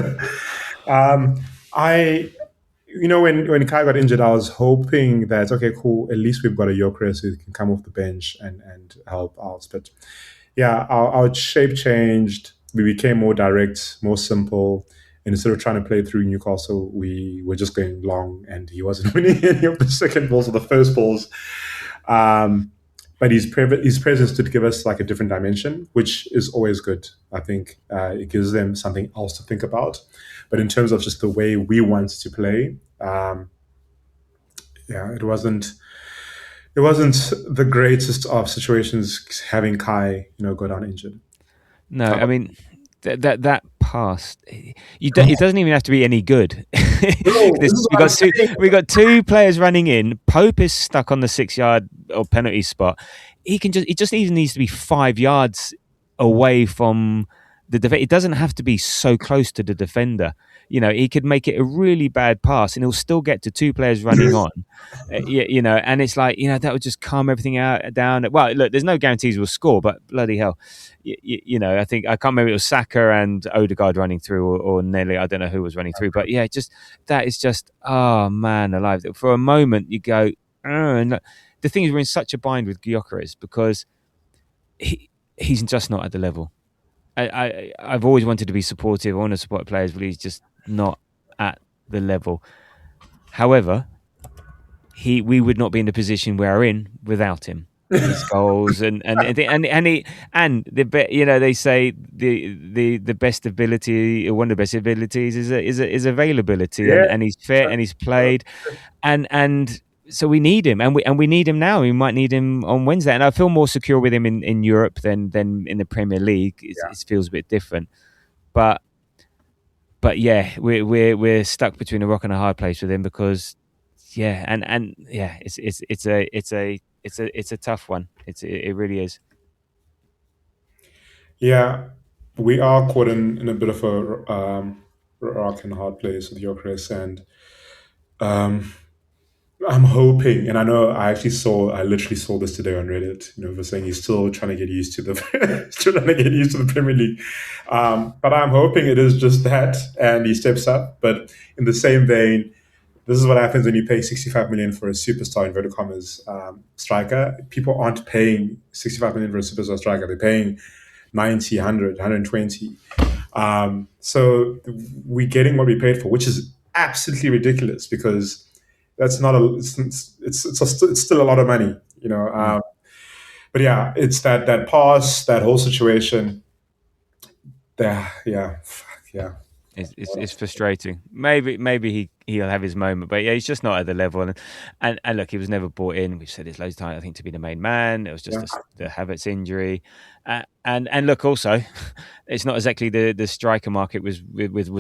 When Kai got injured, I was hoping that, okay, cool, at least we've got a Gyökeres who can come off the bench and help out. But yeah, our shape changed. We became more direct, more simple. And instead of trying to play through Newcastle, we were just going long, and he wasn't winning any of the second balls or the first balls. But his presence did give us like a different dimension, which is always good. I think it gives them something else to think about. But in terms of just the way we want to play, it wasn't it wasn't the greatest of situations having Kai, go down injured. No, I mean that pass. It doesn't even have to be any good. No, this is what I'm saying. We got two players running in. Pope is stuck on the 6-yard or penalty spot. He just even needs to be 5 yards away from the defender. It doesn't have to be so close to the defender. He could make it a really bad pass and he'll still get to two players running on. And it's like, that would just calm everything down. Well, look, there's no guarantees we'll score, but bloody hell. I think I can't remember, it was Saka and Odegaard running through or Nelly. I don't know who was running through, but yeah, that is just, oh man alive. For a moment you go, and look, the thing is we're in such a bind with Gyökeres because he's just not at the level. I've always wanted to be supportive. I want to support players, but he's just not at the level. However, we would not be in the position we're in without him. His goals and they say the best ability, or one of the best abilities is availability, and he's fit and he's played, and so we need him, and we need him now. We might need him on Wednesday, and I feel more secure with him in Europe than in the Premier League. It feels a bit different, but yeah, we're stuck between a rock and a hard place with him because it's a tough one. It really is. Yeah, we are caught in a bit of a rock and a hard place with Gyökeres, and I'm hoping, and I know I literally saw this today on Reddit. For saying he's still trying to get used to the Premier League, but I'm hoping it is just that, and he steps up. But in the same vein, this is what happens when you pay 65 million for a superstar, inverted commas, striker. People aren't paying 65 million for a superstar striker. They're paying 90, 100, 120. So we're getting what we paid for, which is absolutely ridiculous because that's not it's still a lot of money, But yeah, it's that pass, that whole situation. Yeah. It's frustrating. Maybe he'll have his moment, but yeah, he's just not at the level. And look, he was never bought in. We've said this loads of times. I think to be the main man. It was just the Havertz injury, and look, also, it's not exactly the striker market was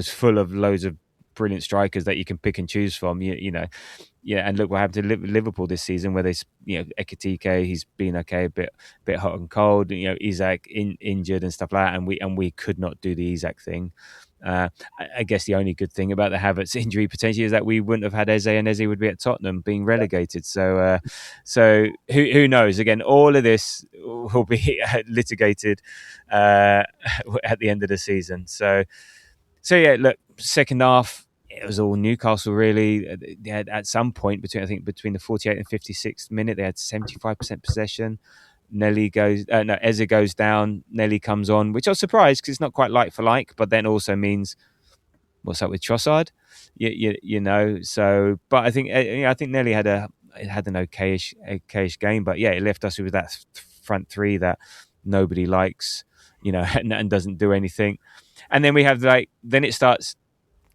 full of loads of brilliant strikers that you can pick and choose from. And look what happened to Liverpool this season, where they, Ekitike, he's been okay, a bit hot and cold. Isak injured and stuff like that, and we could not do the Isak thing. I guess the only good thing about the Havertz injury potentially is that we wouldn't have had Eze, and Eze would be at Tottenham being relegated. So who knows? Again, all of this will be litigated at the end of the season. So yeah, look, second half, it was all Newcastle really. They had, at some point between the 48th and 56th minute, they had 75% possession. Eze goes down, Nelly comes on, which I was surprised because it's not quite like for like, but then also means what's up with Trossard, So, but I think Nelly had an okayish game, but yeah, it left us with that front three that nobody likes, and doesn't do anything. And then we have then it starts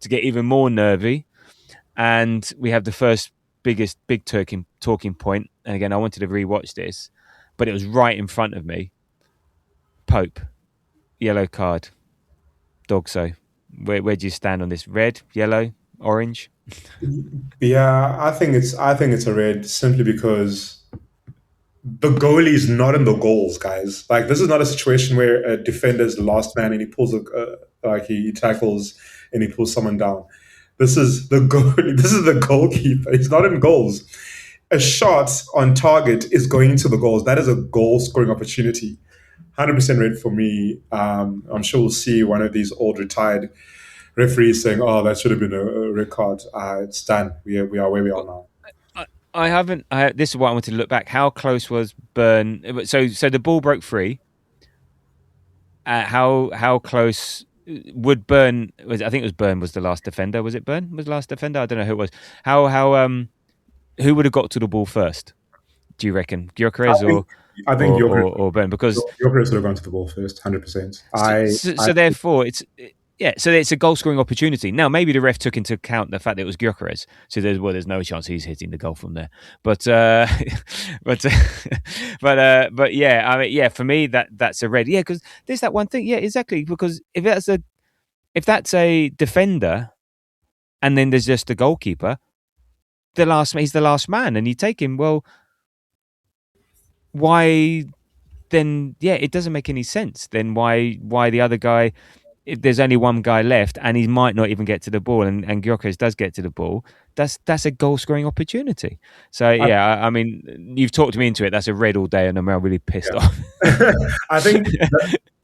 to get even more nervy, and we have the first big talking point. And again, I wanted to rewatch this, but it was right in front of me. Pope, yellow card, Dogso. Where do you stand on this? Red, yellow, orange? Yeah, I think it's a red simply because the goalie is not in the goals, guys. Like, this is not a situation where a defender's the last man and he pulls he tackles and he pulls someone down. This is the goalie. This is the goalkeeper. He's not in goals. A shot on target is going to the goals. That is a goal scoring opportunity. 100% red for me. I'm sure we'll see one of these old retired referees saying, "Oh, that should have been a red card." It's done. We are where we are now. This is what I wanted to look back. How close was Burn? So the ball broke free. How close would Burn? I think it was Burn was the last defender. Was it Burn was the last defender? I don't know who it was. Who would have got to the ball first? Do you reckon Gyökeres or Burn? Because Gyökeres would have gone to the ball first, 100%. So therefore, Yeah, so it's a goal scoring opportunity. Now, maybe the ref took into account the fact that it was Gyökeres, so there's no chance he's hitting the goal from there. But but but yeah, I mean, yeah, for me that's a red. Yeah, because there's that one thing. Yeah, exactly. Because if that's a defender, and then there's just the goalkeeper, he's the last man, and you take him. Well, why then? Yeah, it doesn't make any sense. Then why the other guy? If there's only one guy left and he might not even get to the ball and Gyökeres does get to the ball, that's a goal scoring opportunity. So yeah, I mean, you've talked me into it. That's a red all day and I'm really pissed off. I think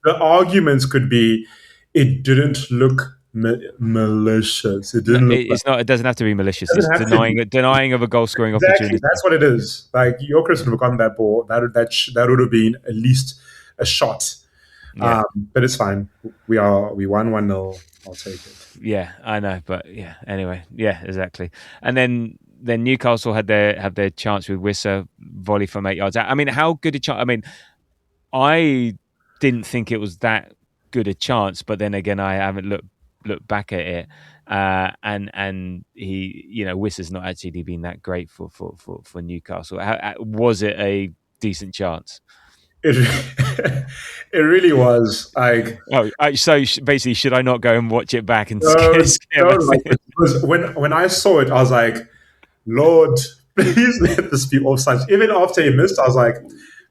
the arguments could be it didn't look malicious. It didn't look it's not. It doesn't have to be malicious. It's denying of a goal scoring opportunity. That's what it is. Like Gyökeres would have gotten that ball. That would have been at least a shot. Yeah. But it's fine. We won 1-0. I'll take it. Yeah, I know, but yeah. Anyway, yeah, exactly. And then Newcastle had their chance with Wissa, volley from 8 yards out. I mean, how good a chance? I mean, I didn't think it was that good a chance, but then again, I haven't looked back at it. And he, Wissa's not actually been that great for Newcastle. Was it a decent chance? It really was like. So basically, should I not go and watch it back and scare because when I saw it, I was like, Lord, please let this be offside. Even after he missed, I was like,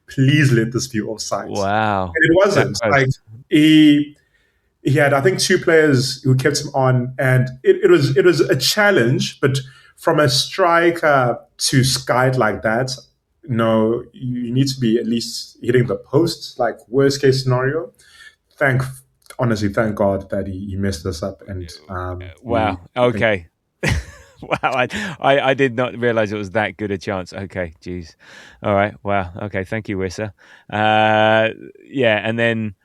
please let this be offside. Wow, and it wasn't. Like he had, I think, 2 players who kept him on, and it was a challenge. But from a striker to skate like that. No, you need to be at least hitting the post, like worst case scenario. Thank God that he messed this up. And wow, okay, wow, I did not realize it was that good a chance. Okay, geez, all right, wow, okay, thank you, Wissa. Yeah, and then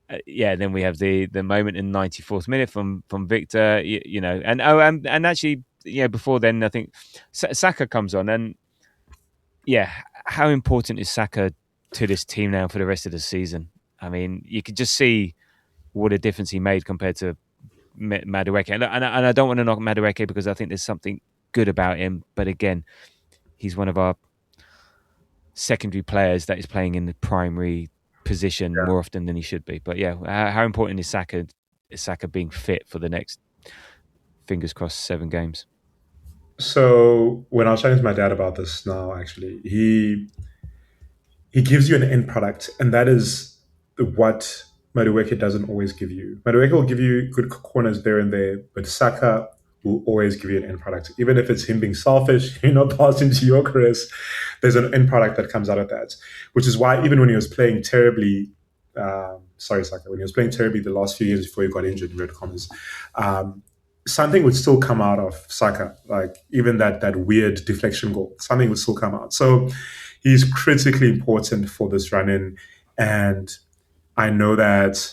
then we have the moment in 94th minute from Victor, and actually, before then, I think Saka comes on and. Yeah, how important is Saka to this team now for the rest of the season? I mean, you could just see what a difference he made compared to Madueke. And I don't want to knock Madueke because I think there's something good about him. But again, he's one of our secondary players that is playing in the primary position more often than he should be. But yeah, how important is Saka being fit for the next, fingers crossed, 7 games? So when I was chatting to my dad about this now, actually, he gives you an end product, and that is what Madueke doesn't always give you. Madueke will give you good corners there and there, but Saka will always give you an end product. Even if it's him being selfish, not passing to Gyökeres, there's an end product that comes out of that, which is why even when he was playing terribly, Saka, when he was playing terribly the last few years before he got injured, in red commas, something would still come out of Saka, like even that weird deflection goal, something would still come out. So he's critically important for this run-in. And I know that,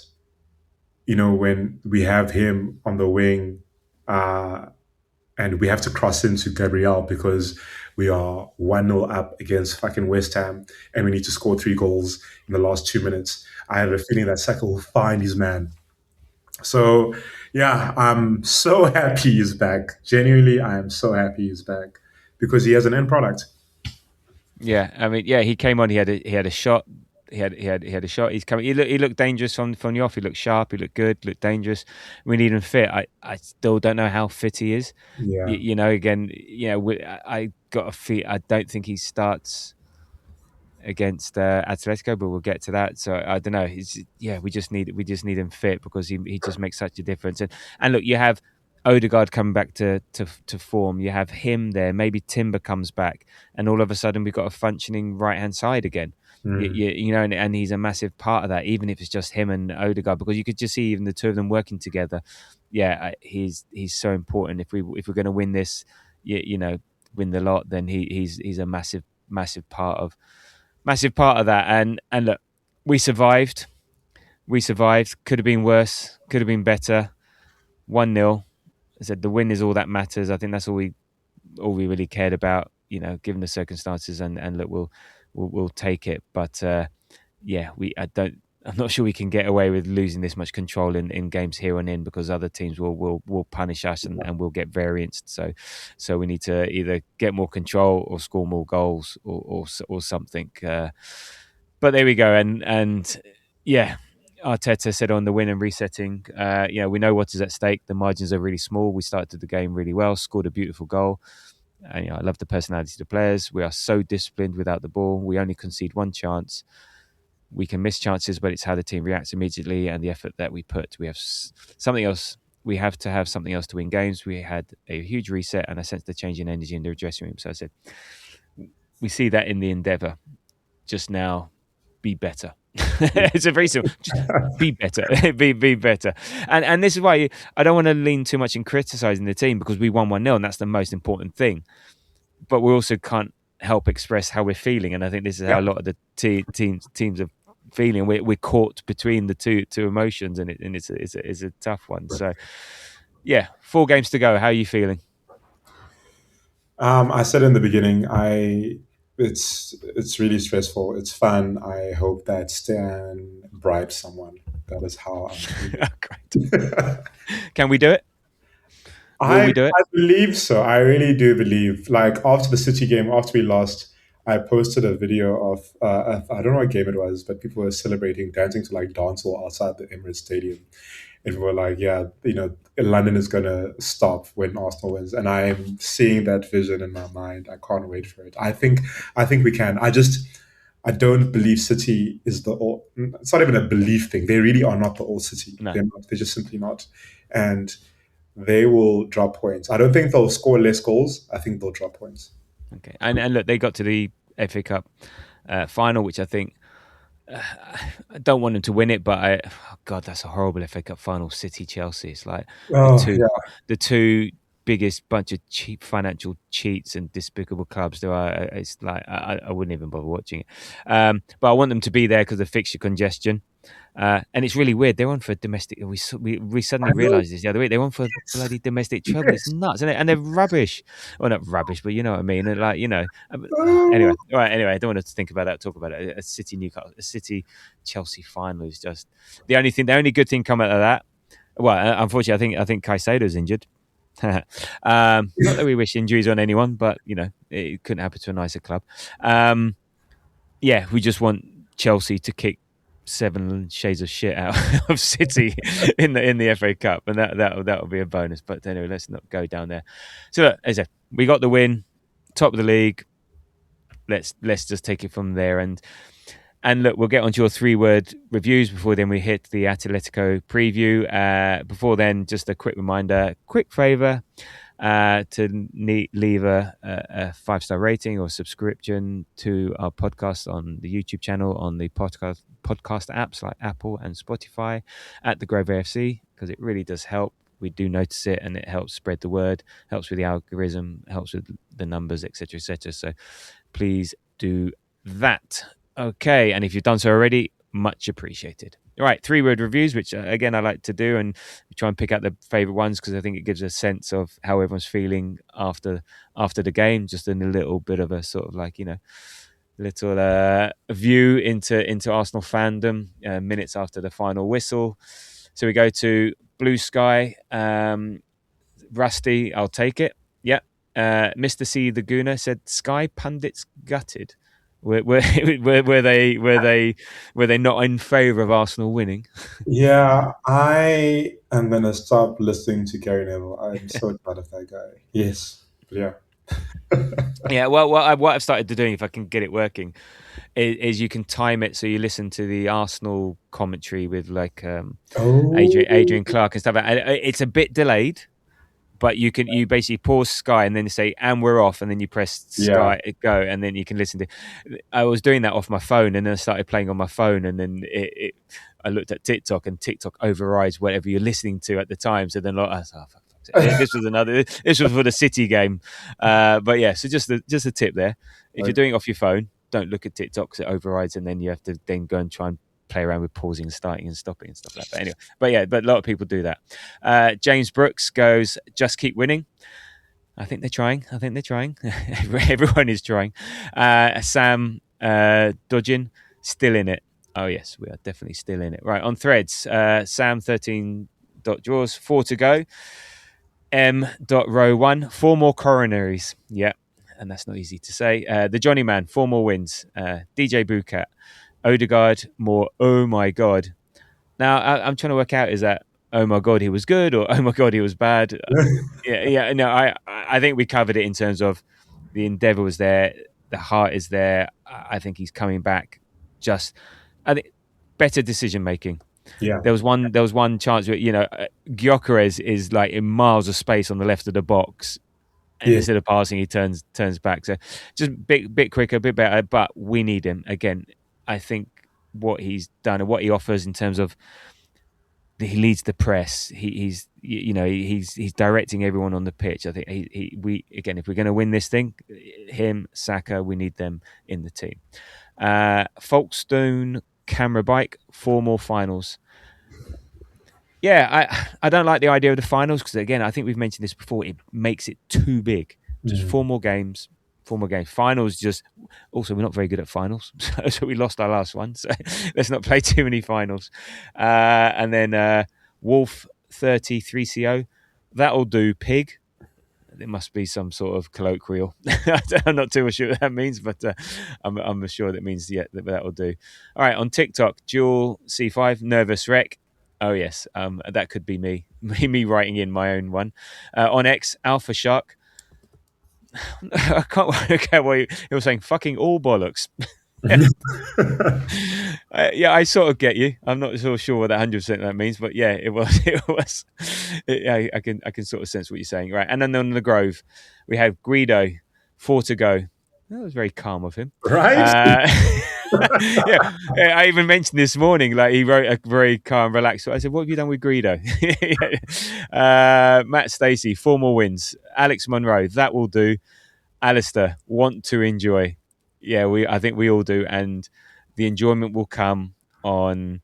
when we have him on the wing and we have to cross into Gabriel because we are 1-0 up against fucking West Ham and we need to score 3 goals in the last 2 minutes, I have a feeling that Saka will find his man. So, yeah, I'm so happy he's back. Genuinely, I am so happy he's back because he has an end product. Yeah, I mean, he came on. He had a shot. He had a shot. He's coming. He looked dangerous from the off. He looked sharp. He looked good. Looked dangerous. We need him fit. I still don't know how fit he is. Yeah. I got a feel. I don't think he starts against Atletico, but we'll get to that. So I don't know. We just need him fit because he just makes such a difference. And look, you have Odegaard coming back to form. You have him there. Maybe Timber comes back, and all of a sudden we've got a functioning right hand side again. And he's a massive part of that, even if it's just him and Odegaard, because you could just see even the two of them working together. Yeah, he's so important. If we're going to win this, win the lot, then he's a massive part of that. And look, we survived. Could have been worse. Could have been better. 1-0. I said the win is all that matters. I think that's all we really cared about. Given the circumstances, and look, we'll take it. But I I'm not sure we can get away with losing this much control in games here and in, because other teams will punish us and we'll get varianced. So we need to either get more control or score more goals or something. But there we go. And yeah, Arteta said on the win and resetting, we know what is at stake. The margins are really small. We started the game really well, scored a beautiful goal. And I love the personality of the players. We are so disciplined without the ball. We only concede one chance. We can miss chances, but it's how the team reacts immediately and the effort that we put. We have something else. We have to have something else to win games. We had a huge reset, and I sensed the change in energy in the dressing room. So I said, we see that in the endeavour. Just now, be better. It's a very simple. Just be better. be better. And this is why I don't want to lean too much in criticising the team, because we won 1-0, and that's the most important thing. But we also can't help express how we're feeling, and I think this is how a lot of the teams are feeling. We're caught between the two emotions, and it's a tough one. So, yeah, 4 games to go. How are you feeling? I said in the beginning, it's really stressful. It's fun. I hope that Stan bribes someone. That is how I'm feeling. Great. Can we do it? Will we do it? I believe so. I really do believe. Like after the City game, after we lost, I posted a video of I don't know what game it was, but people were celebrating, dancing to like dancehall outside the Emirates Stadium, and we were like, "Yeah, London is gonna stop when Arsenal wins." And I'm seeing that vision in my mind. I can't wait for it. I think we can. I don't believe City is the all. It's not even a belief thing. They really are not the all City. No. They're not. They're just simply not. And they will drop points. I don't think they'll score less goals. I think they'll drop points. Okay. And look, they got to the FA Cup final, which I think I don't want them to win it, but God, that's a horrible FA Cup final. City, Chelsea. It's like the two biggest bunch of cheap financial cheats and despicable clubs there are. It's like I wouldn't even bother watching it. But I want them to be there because of fixture congestion. And it's really weird. They're on for domestic. We suddenly realised this the other week. They're on for bloody domestic trouble. It's nuts, isn't it? And they're rubbish. Well, not rubbish, but you know what I mean. They're like, Anyway, all right. Anyway, I don't want to think about that. Talk about it. A City Chelsea final is just the only good thing come out of that. Well, unfortunately, I think Caicedo's injured. Not that we wish injuries on anyone, but it couldn't happen to a nicer club. We just want Chelsea to kick 7 shades of shit out of City in the FA Cup, and that will be a bonus. But anyway, let's not go down there. So look, as I said, we got the win, top of the league. Let's just take it from there. And look, we'll get onto your 3-word reviews before then we hit the Atletico preview. Before then, just a quick reminder, quick favour to leave a 5-star rating or subscription to our podcast on the YouTube channel, on the podcast apps like Apple and Spotify at the Grove AFC, because it really does help. We do notice it, and it helps spread the word, helps with the algorithm, helps with the numbers, etc., etc. So please do that. Okay, and if you've done so already, much appreciated. All right, 3-word reviews, which again I like to do, and we try and pick out the favourite ones because I think it gives a sense of how everyone's feeling after the game, just in a little bit of a sort of like little view into Arsenal fandom minutes after the final whistle. So we go to Blue Sky, Rusty. I'll take it. Yeah, Mr. C the Gooner said Sky pundits gutted. Were they not in favour of Arsenal winning? Yeah, I am gonna stop listening to Gary Neville. I'm so tired of that guy. Yes, yeah. Yeah. Well, what I've started to doing, if I can get it working, is you can time it so you listen to the Arsenal commentary with like Adrian Clark and stuff. It's a bit delayed. But you basically pause Sky and then say, and we're off, and then you press Sky go, and then you can listen to. I was doing that off my phone, and then I started playing on my phone, and then I looked at TikTok, and TikTok overrides whatever you're listening to at the time. So then, this was for the City game, but yeah. So just a tip there: if you're doing it off your phone, don't look at TikTok because it overrides, and then you have to then go and try and play around with pausing and starting and stopping and stuff like that. Anyway, but a lot of people do that. James Brooks goes, just keep winning. I think they're trying. Everyone is trying. Sam Dodgin, still in it. Oh, yes, we are definitely still in it. Right, on threads, Sam 13.draws, 4 to go. M.row 1, 4 more coronaries. Yeah, and that's not easy to say. The Johnny Man, 4 more wins. DJ Bukat, Odegaard, more. Oh my God. Now, I'm trying to work out, is that, oh my God, he was good, or oh my God, he was bad? No, I think we covered it in terms of the endeavour was there, the heart is there. I think he's coming back. I think better decision making. Yeah. There was one chance where, Gyökeres is like in miles of space on the left of the box, and instead of passing, he turns back. So just bit quicker, a bit better. But we need him again. I think what he's done and what he offers in terms of he leads the press. He's directing everyone on the pitch. I think we again, if we're going to win this thing, him, Saka, we need them in the team. Folkestone camera bike, 4 more finals. Yeah, I don't like the idea of the finals because, again, I think we've mentioned this before. It makes it too big. Just 4 more games. Finals just... Also, we're not very good at finals, so we lost our last one. So let's not play too many finals. And then Wolf 33CO. That'll do, Pig. It must be some sort of colloquial. I'm not too sure what that means, but I'm sure that means, yeah, that'll do. All right, on TikTok, Jewel C5, Nervous Wreck. Oh, yes, that could be me writing in my own one. On X, Alpha Shark. I can't work out what he was saying. Fucking all bollocks. Yeah, I sort of get you. I'm not so sure what that 100% that means, but yeah, it was. I can sort of sense what you're saying, right? And then on the Grove, we have Guido, 4 to go. That was very calm of him, Right? Yeah, I even mentioned this morning, like he wrote a very calm, relaxed. I said, "What have you done with Guido?" Matt Stacey, 4 more wins. Alex Monroe, that will do. Alistair, want to enjoy. Yeah, I think we all do, and the enjoyment will come on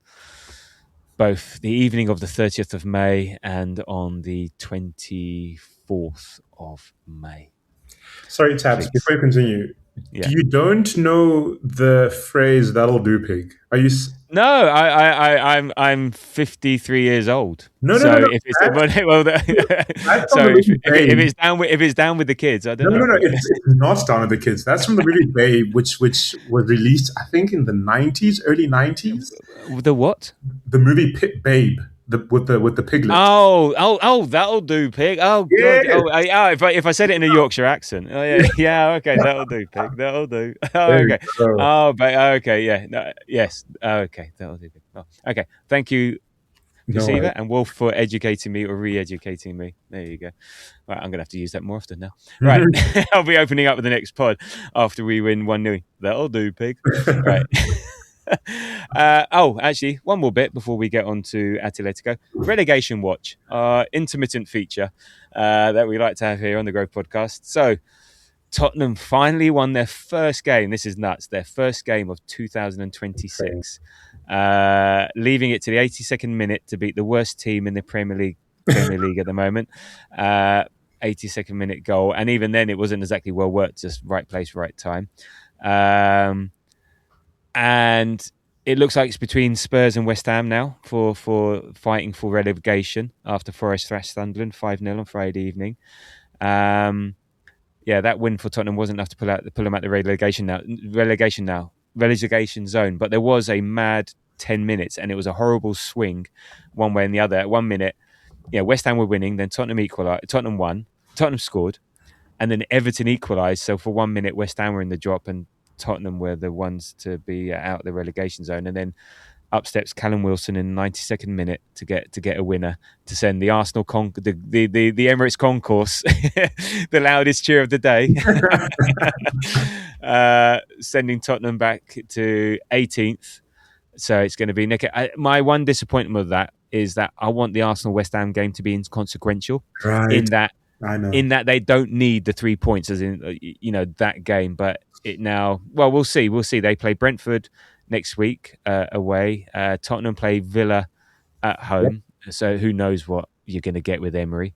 both the evening of the 30th of May and on the 24th of May. Sorry, Tabs, Please. before you continue, Yeah. you don't know the phrase "that'll do, pig"? Are you? No, I'm 53 years old. No. If it's down with the kids, I don't know. No. It's not down with the kids. That's from the movie Babe, which was released, I think, in the 90s, early 90s. The what? The movie Babe, with the piglet. Oh, that'll do, Pig. Oh, Yeah. good. If I said it in a Yorkshire accent. Oh, yeah. Yeah, okay, that'll do, Pig. That'll do. Oh, There okay. you go. Oh, but okay, yeah. No, yes. Okay, that'll do. Oh, okay. Thank you, Kuziva and Wolf, for educating me or re-educating me. There you go. Right, I'm going to have to use that more often now. Right. I'll be opening up with the next pod after we win 1-0. That'll do, Pig. Right. Actually, one more bit before we get on to Atletico. Relegation Watch, our intermittent feature that we like to have here on the Grove Podcast. So, Tottenham finally won their first game. This is nuts. Their first game of 2026. Leaving it to the 82nd minute to beat the worst team in the Premier League at the moment. 82nd minute goal. And even then, it wasn't exactly well worked, just right place, right time. And it looks like it's between Spurs and West Ham now for fighting for relegation after Forest thrashed Sunderland 5-0 on Friday evening. That win for Tottenham wasn't enough to pull them out the relegation zone. But there was a mad 10 minutes, and it was a horrible swing one way and the other. At 1 minute, West Ham were winning, then Tottenham equalised. Tottenham won. Tottenham scored, and then Everton equalised. So for 1 minute, West Ham were in the drop, and Tottenham were the ones to be out of the relegation zone. And then up steps Callum Wilson in the 92nd minute to get a winner to send the Arsenal the Emirates concourse, the loudest cheer of the day, sending Tottenham back to 18th. So it's going to be my one disappointment with that is that I want the Arsenal West Ham game to be inconsequential, Right. in that I know. in that they don't need the 3 points as in that game. But it now, well, we'll see. They play Brentford next week away. Tottenham play Villa at home. Yep. So who knows what you're going to get with Emery.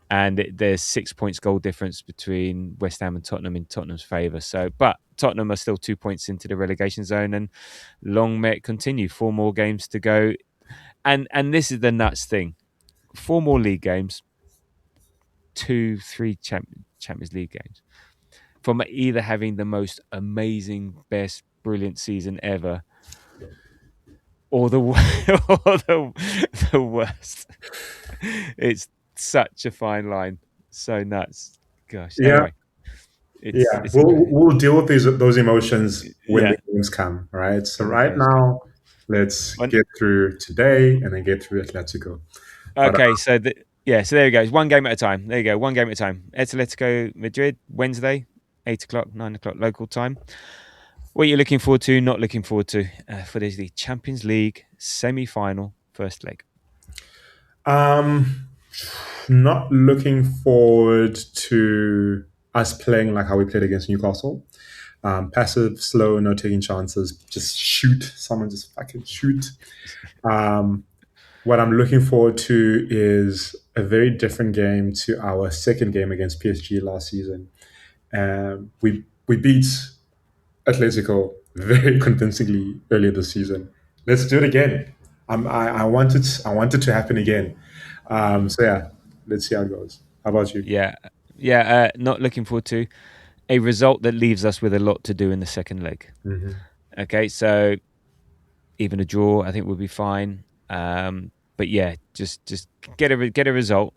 and there's 6 points goal difference between West Ham and Tottenham in Tottenham's favour. So, but Tottenham are still 2 points into the relegation zone, and long may it continue. 4 more games to go, and this is the nuts thing: 4 more league games, 2-3 Champions League games, from either having the most amazing, best, brilliant season ever, or the the worst. It's such a fine line, so nuts. Gosh, Yeah. anyway, We'll deal with those emotions when the games come, right? So right now, let's get through today and then get through Atletico. Okay, so there we go. It's one game at a time. There you go, one game at a time. Atletico Madrid, Wednesday, 8 o'clock, 9 o'clock local time. What are you looking forward to, not looking forward to for the Champions League semi-final first leg? Not looking forward to us playing like how we played against Newcastle. Passive, slow, no taking chances. Just shoot. Someone just fucking shoot. What I'm looking forward to is a very different game to our second game against PSG last season. We beat Atletico very convincingly earlier this season. Let's do it again. I want it to happen again. So yeah, let's see how it goes. How about you? Yeah. Not looking forward to a result that leaves us with a lot to do in the second leg. Mm-hmm. Okay, so even a draw, I think, would be fine. But yeah, just get a result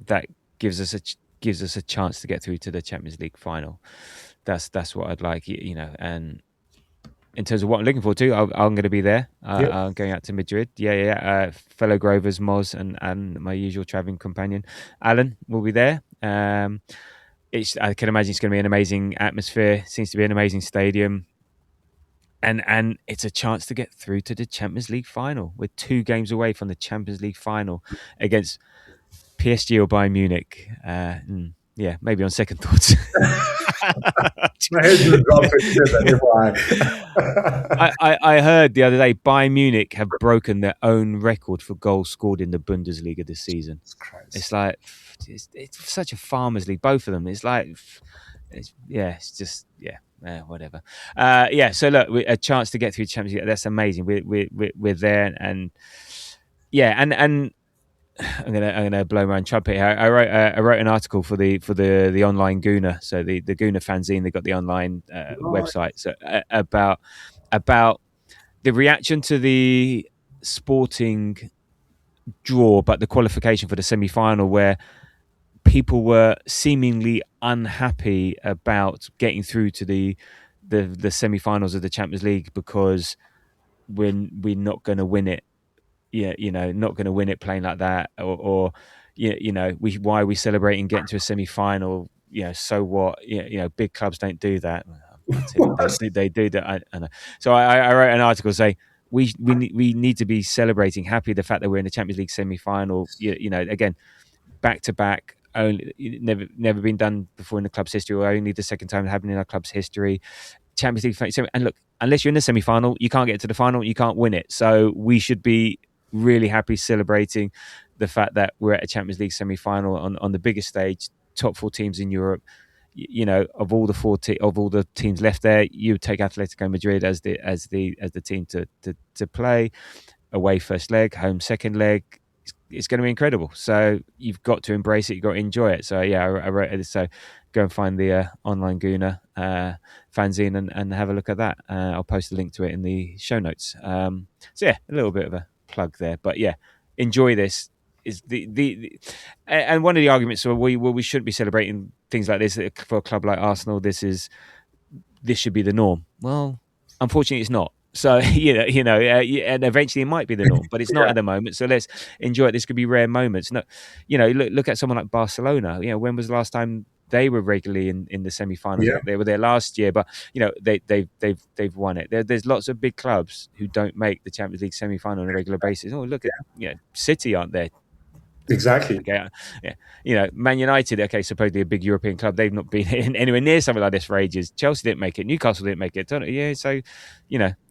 that gives us a chance to get through to the Champions League final. That's what I'd like, And in terms of what I'm looking forward to, I'm going to be there. I'm going out to Madrid. Fellow Grovers, Moz, and my usual travelling companion, Alan, will be there. I can imagine it's going to be an amazing atmosphere. Seems to be an amazing stadium. And it's a chance to get through to the Champions League final. We're 2 games away from the Champions League final against PSG or Bayern Munich. Maybe on second thoughts. My head just dropped. I heard the other day Bayern Munich have broken their own record for goals scored in the Bundesliga this season. It's like it's such a farmers league, both of them. It's like whatever. So look, a chance to get through Champions League. That's amazing. We're there, and I'm gonna blow my own trumpet here. I wrote an article for the online Guna, so the Guna fanzine. They got the online website, so about the reaction to the Sporting draw, but the qualification for the semi-final, where people were seemingly unhappy about getting through to the semi-finals of the Champions League because we're not going to win it. Not going to win it playing like that, or why are we celebrating getting to a semi-final? So what? Big clubs don't do that. They do that. I know. So I wrote an article saying we need to be celebrating happy the fact that we're in the Champions League semi-final. Again, back to back. Only never been done before in the club's history, or only the second time happening in our club's history. Champions League, and look, unless you're in the semi-final, you can't get to the final, you can't win it. So we should be really happy celebrating the fact that we're at a Champions League semi-final on the biggest stage, top 4 teams in Europe. Of all the teams left there, you would take Atletico Madrid as the team to play. Away first leg, home second leg. It's going to be incredible. So you've got to embrace it. You've got to enjoy it. So yeah, I wrote it. So go and find the online Guna fanzine and have a look at that. I'll post a link to it in the show notes. So yeah, a little bit of a plug there. But yeah, enjoy this. Is and one of the arguments we shouldn't be celebrating things like this for a club like Arsenal. This should be the norm. Well, unfortunately, it's not. So and eventually it might be the norm, but it's not at the moment. So let's enjoy it. This could be rare moments. No, look at someone like Barcelona. When was the last time they were regularly in the semi-finals? Yeah. They were there last year, but they've won it. There's lots of big clubs who don't make the Champions League semi-final on a regular basis. Oh, look at City aren't there. Exactly. Okay. Yeah. Man United. Okay, supposedly a big European club. They've not been anywhere near something like this for ages. Chelsea didn't make it. Newcastle didn't make it. Yeah. So,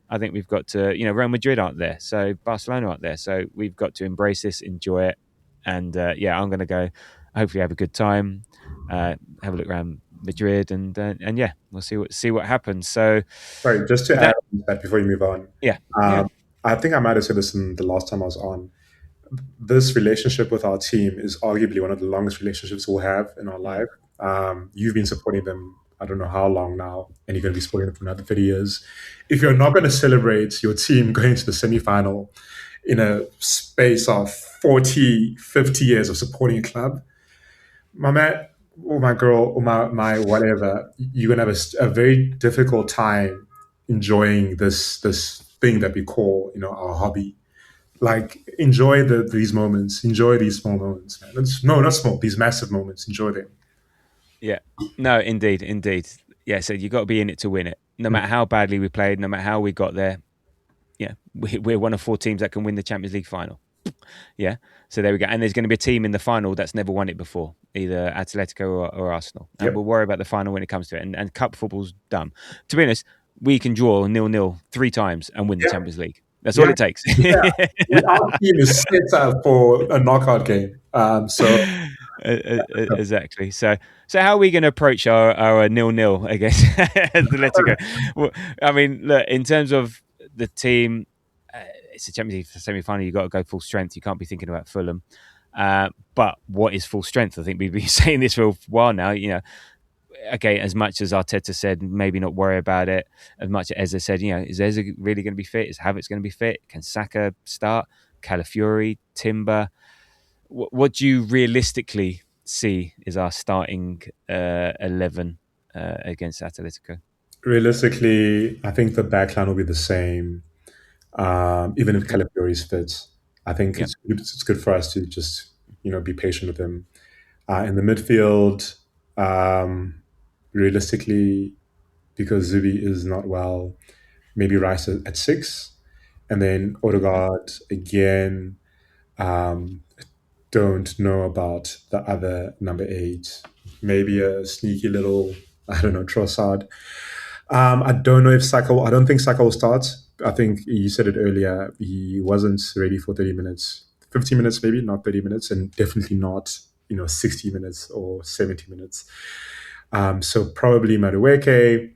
I think we've got to, Real Madrid aren't there. So Barcelona aren't there. So we've got to embrace this, enjoy it. And I'm going to go hopefully have a good time, have a look around Madrid, and yeah, we'll see what happens. So Sorry, just to add on that before you move on. yeah, I think I might have said this in the last time I was on. This relationship with our team is arguably one of the longest relationships we'll have in our life. You've been supporting them, I don't know how long now, and you're going to be supporting them for another 30 years. If you're not going to celebrate your team going to the semi-final in a space of 40, 50 years of supporting a club, my man or my girl or my whatever, you're going to have a very difficult time enjoying this thing that we call, our hobby. Like, enjoy these moments, enjoy these small moments, man. No, not small, these massive moments, enjoy them. yeah. No, indeed. Yeah, so you got to be in it to win it. No matter how badly we played, no matter how we got there. Yeah, we're one of 4 teams that can win the Champions League final. Yeah, so there we go. And there's going to be a team in the final that's never won it before, either Atletico or Arsenal. And we'll worry about the final when it comes to it. And cup football's dumb. To be honest, we can draw 0-0 3 times and win the Champions League. That's all it takes. Our team is set up for a knockout game. Exactly. So how are we going to approach our 0-0 against Atletico? Well, I mean, look, in terms of the team, it's a Champions League semi-final. You've got to go full strength. You can't be thinking about Fulham. But what is full strength? I think we've been saying this for a while now. Okay, as much as Arteta said, maybe not worry about it. As much as Eze said, is Eze really going to be fit? Is Havertz going to be fit? Can Saka start? Calafiori, Timber? What do you realistically see is our starting 11 against Atletico? Realistically, I think the backline will be the same, even if Calafiori is fit. I think it's good for us to just be patient with him. In the midfield, realistically, because Zubi is not well, maybe Rice at 6, and then Odegaard again. Don't know about the other number 8. Maybe a sneaky little, I don't know, Trossard. I don't know if Saka. I don't think Saka will start. I think you said it earlier. He wasn't ready for 30 minutes, 15 minutes, maybe not 30 minutes, and definitely not 60 minutes or 70 minutes. So probably Madueke.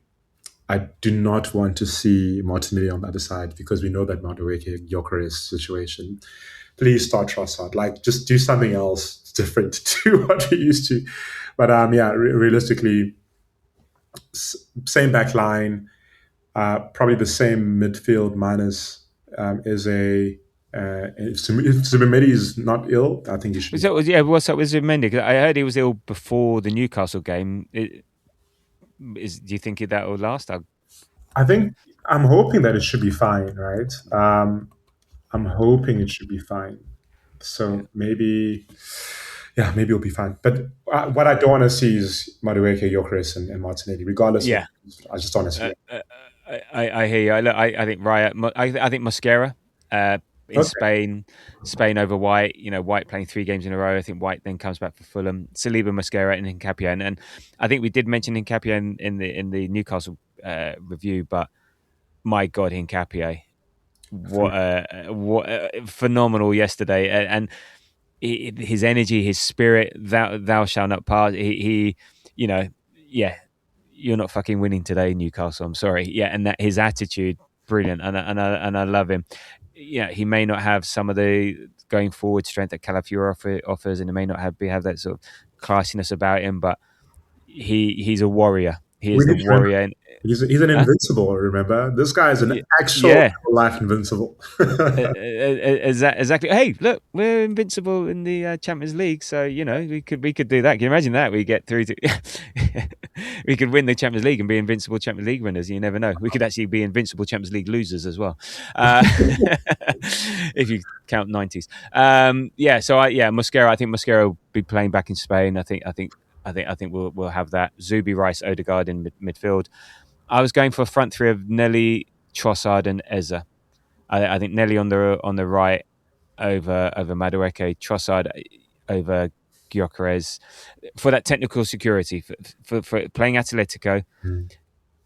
I do not want to see Martinelli on the other side because we know that Madueke Gyökeres situation. Please start Trossard. Like, just do something else different to what we used to. But realistically, same back line, probably the same midfield minus is a. If Zubimendi is not ill, I think he should. What's up with Zubimendi? I heard he was ill before the Newcastle game. Do you think that will last? I'm hoping that it should be fine, right? I'm hoping it should be fine. So maybe it'll be fine. But what I don't want to see is Madueke, Gyökeres, and Martinelli, regardless. Yeah. I just don't want to see it. I hear you. I think Raya. I think Mosquera in Spain over White. White playing 3 games in a row. I think White then comes back for Fulham. Saliba, Mosquera, and Hincapié. And I think we did mention Hincapié in the Newcastle review, but my God, Hincapié. What phenomenal yesterday, and his energy, his spirit, thou shalt not pass. You're not fucking winning today, Newcastle. I'm sorry. And that his attitude, brilliant, and I love him. He may not have some of the going forward strength that Calafiori offers, and he may not have that sort of classiness about him, but he's a warrior. He is the warrior. He's an invincible, remember? This guy is an actual life invincible. Exactly. Hey, look, we're invincible in the Champions League, so, we could do that. Can you imagine that? We get through to... we could win the Champions League and be invincible Champions League winners. You never know. We could actually be invincible Champions League losers as well. If you count 90s. Mosquera, I think Mosquera will be playing back in Spain. I think we'll have that. Zubi, Rice, Odegaard in midfield. I was going for a front 3 of Nelly, Trossard, and Eze. I think Nelly on the right over Madueke, Trossard over Gyökeres for that technical security for playing Atletico.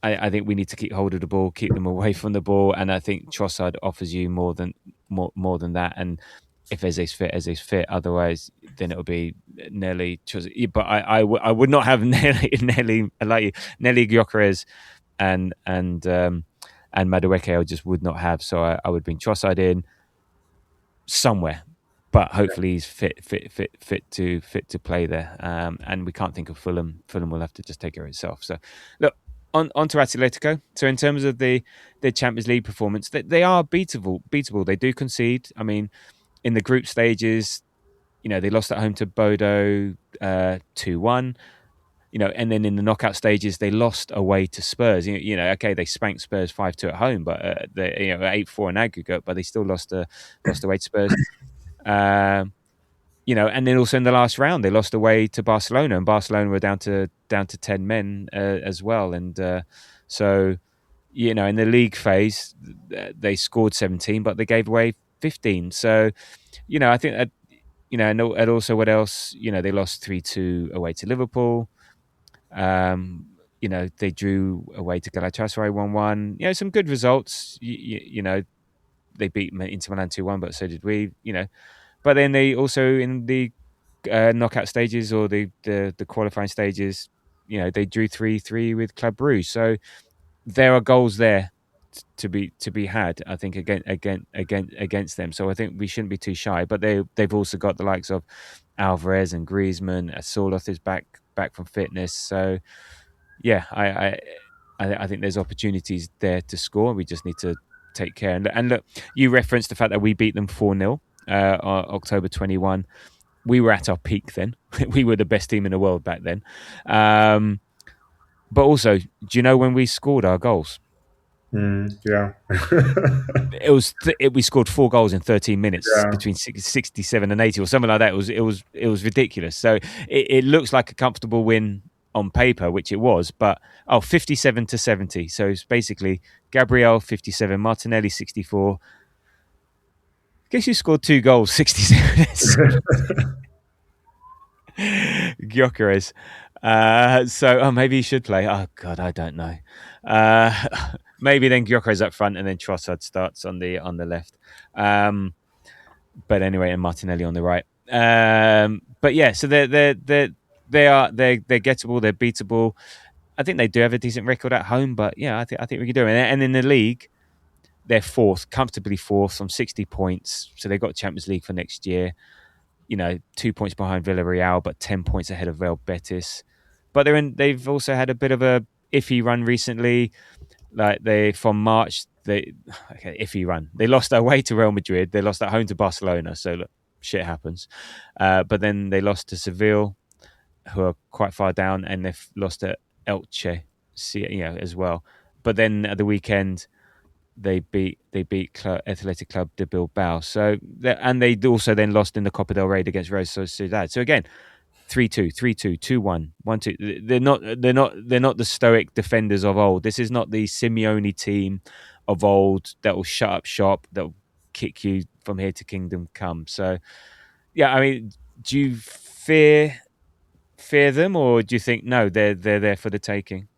I think we need to keep hold of the ball, keep them away from the ball, and I think Trossard offers you more than that. And if Eze's fit. Otherwise, then it'll be Nelly. But I would not have Nelly Gyökeres and Madueke. I just would not have. So I would bring Trossard in somewhere. But hopefully he's fit to play there. And we can't think of Fulham. Fulham will have to just take care of itself. So look, on to Atletico. So in terms of the Champions League performance, they are beatable. They do concede. I mean, in the group stages, they lost at home to Bodo 2-1. And then in the knockout stages, they lost away to Spurs. Okay, they spanked Spurs 5-2 at home, but they 8-4 in aggregate, but they still lost away to Spurs. And then also in the last round, they lost away to Barcelona, and Barcelona were down to 10 men as well. And so, in the league phase, they scored 17, but they gave away 15. So, I think that, and also what else? They lost 3-2 away to Liverpool. They drew away to Galatasaray 1-1. Some good results. They beat Inter Milan 2-1, but so did we. But then they also in the knockout stages or the qualifying stages, they drew 3-3 with Club Brugge. So there are goals there to be had, I think, against them. So I think we shouldn't be too shy. But they've also got the likes of Alvarez and Griezmann. Sorloth is back from fitness. So yeah, I think there's opportunities there to score. We just need to take care. And look, you referenced the fact that we beat them 4-0 on October 21. We were at our peak then. We were the best team in the world back then. But also, do you know when we scored our goals? Yeah. We scored 4 goals in 13 minutes between 67 and 80 or something like that. It was ridiculous. So it looks like a comfortable win on paper, which it was, but 57-70. So it's basically Gabriel 57, Martinelli 64. Guess you scored 2 goals, 67. Gyökeres. So maybe he should play. Oh God, I don't know. Maybe then Gyökeres up front and then Trossard starts on the left. But anyway, and Martinelli on the right. But yeah, so they're gettable, they're beatable. I think they do have a decent record at home, but yeah, I think we can do it. And in the league, they're comfortably fourth on 60 points. So they've got Champions League for next year. 2 points behind Villarreal, but 10 points ahead of Real Betis. But they've also had a bit of a iffy run recently. Like from March, iffy run. They lost away to Real Madrid. They lost at home to Barcelona. So look, shit happens. But then they lost to Seville, who are quite far down, and they've lost to Elche, as well. But then at the weekend, they beat Athletic Club de Bilbao. So they also then lost in the Copa del Rey against Real Sociedad. So again, 3-2, 3-2, 2-1, 1-2. They're not the stoic defenders of old. This is not the Simeone team of old that will shut up shop, that will kick you from here to kingdom come. So yeah, I mean, do you fear them, or do you think no, they're there for the taking?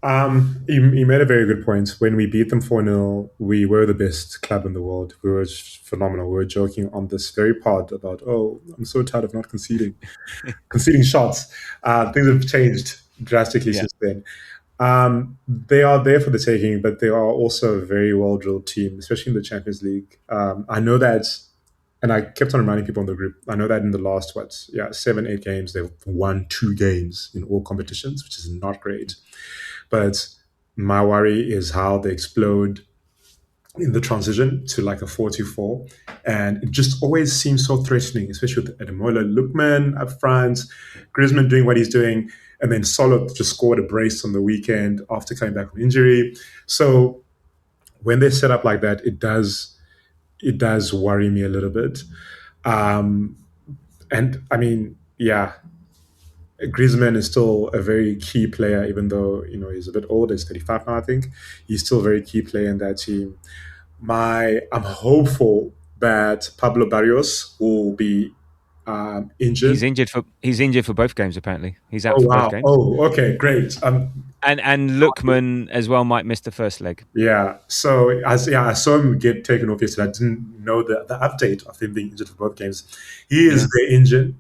You made a very good point. When we beat them 4-0, we were the best club in the world. We were phenomenal. We were joking on this very pod about, I'm so tired of not conceding shots. Things have changed drastically since then. They are there for the taking, but they are also a very well-drilled team, especially in the Champions League. I know that, and I kept on reminding people in the group, I know that in the last, 7-8 games, they've won 2 games in all competitions, which is not great. But my worry is how they explode in the transition to like a 4-2-4. And it just always seems so threatening, especially with Ademola Lookman up front, Griezmann doing what he's doing, and then Sorloth just scored a brace on the weekend after coming back from injury. So when they set up like that, it does worry me a little bit. And I mean, yeah, Griezmann is still a very key player, even though he's a bit old. He's 35 now, I think. He's still a very key player in that team. I'm hopeful that Pablo Barrios will be injured. He's injured for both games. Apparently, he's out for both games. Oh, okay, great. And Lookman as well might miss the first leg. Yeah. So I saw him get taken off yesterday. I didn't know the update of him being injured for both games. He is the engine,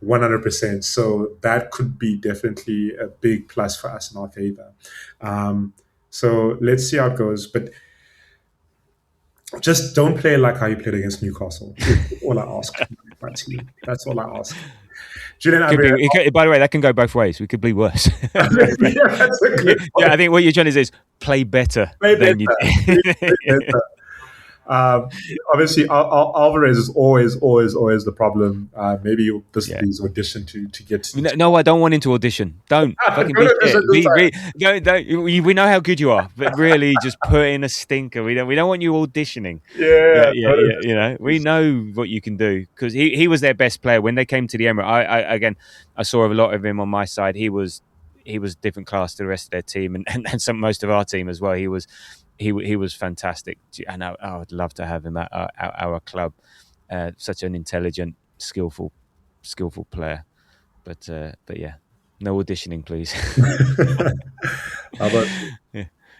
100%. So that could be definitely a big plus for us in our favor. So let's see how it goes. But just don't play like how you played against Newcastle. That's all I ask. That's all I ask. Julian, by the way, that can go both ways. We could be worse. that's a good point. I think what you're trying to say is play better than you did. Obviously, Alvarez is always the problem. Maybe this is his audition to get. No, I don't want him to audition. Don't fucking we know how good you are, but really, just put in a stinker. We don't want you auditioning. Yeah. You know, we know what you can do because he was their best player when they came to the Emirates. I saw a lot of him on my side. He was different class to the rest of their team and most of our team as well. He was fantastic, and I would love to have him at our club. Such an intelligent, skillful player. But yeah, no auditioning, please. How about?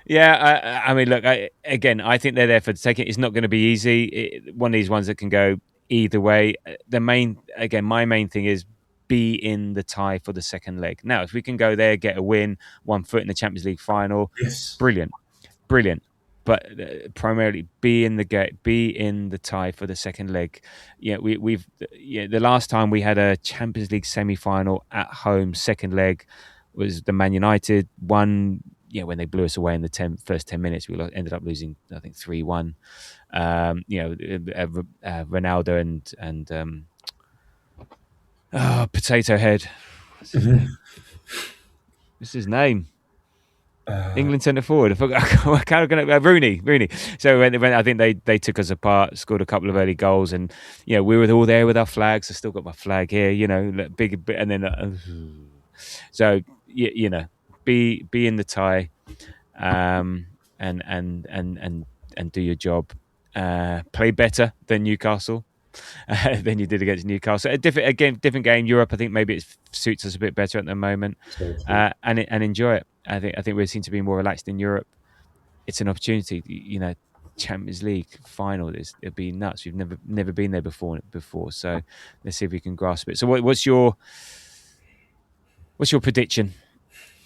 Yeah, I mean, look, I think they're there for the taking. It's not going to be easy. One of these ones that can go either way. My main thing is be in the tie for the second leg. Now, if we can go there, get a win, 1 foot in the Champions League final, yes, brilliant. But primarily be in the tie for the second leg. Yeah, the last time we had a Champions League semi-final at home, second leg, was the Man United one. Yeah, when they blew us away in the first 10 minutes, we ended up losing, I think, 3-1. Ronaldo and Potato Head. What's his name? England centre forward. Rooney. So when I think they took us apart, scored a couple of early goals, and we were all there with our flags. I still got my flag here. Big, and then so be in the tie, and do your job. Play better than Newcastle. Than you did against Newcastle. A different game. Europe, I think maybe it suits us a bit better at the moment, and enjoy it. I think we seem to be more relaxed in Europe. It's an opportunity, Champions League final. It'd be nuts. We've never been there before. So let's see if we can grasp it. So what's your prediction?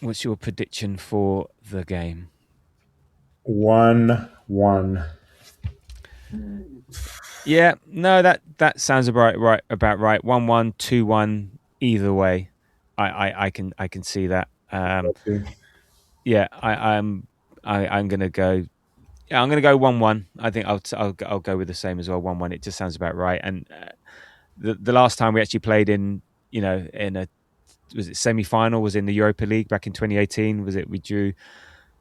What's your prediction for the game? 1-1. Yeah, no, that sounds about right. 1-1, 2-1, either way. I can see that. Yeah, I'm gonna go. Yeah, I'm gonna go 1-1. I think I'll go with the same as well. 1-1. It just sounds about right. And the last time we actually played in a semi-final was in the Europa League back in 2018. Was it? We drew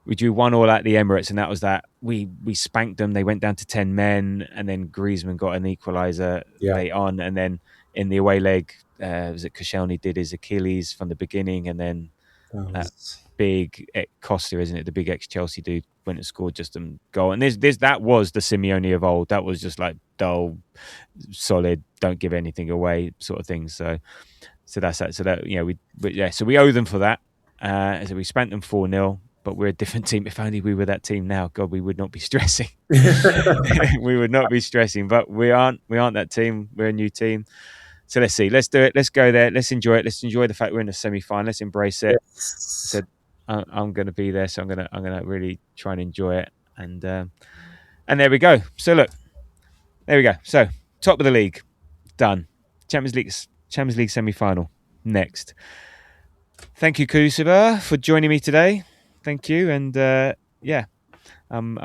1-1 at the Emirates, and that was that. We spanked them. They went down to 10 men, and then Griezmann got an equaliser late on, and then in the away leg, was it Koscielny did his Achilles from the beginning, and then that big Costa, isn't it? The big ex-Chelsea dude went and scored just a goal. And that was the Simeone of old. That was just like dull, solid, don't give anything away sort of thing. So that's that. So that so we owe them for that. So we spanked them 4-0. But we're a different team. If only we were that team now, God, we would not be stressing. We would not be stressing. But we aren't that team. We're a new team. So let's see. Let's do it. Let's go there. Let's enjoy it. Let's enjoy the fact we're in the semi-final. Let's embrace it. So I'm going to be there. So I'm going to really try and enjoy it. And there we go. So look, there we go. So top of the league, done. Champions League semi-final next. Thank you, Kuziva, for joining me today. Thank you, and I'm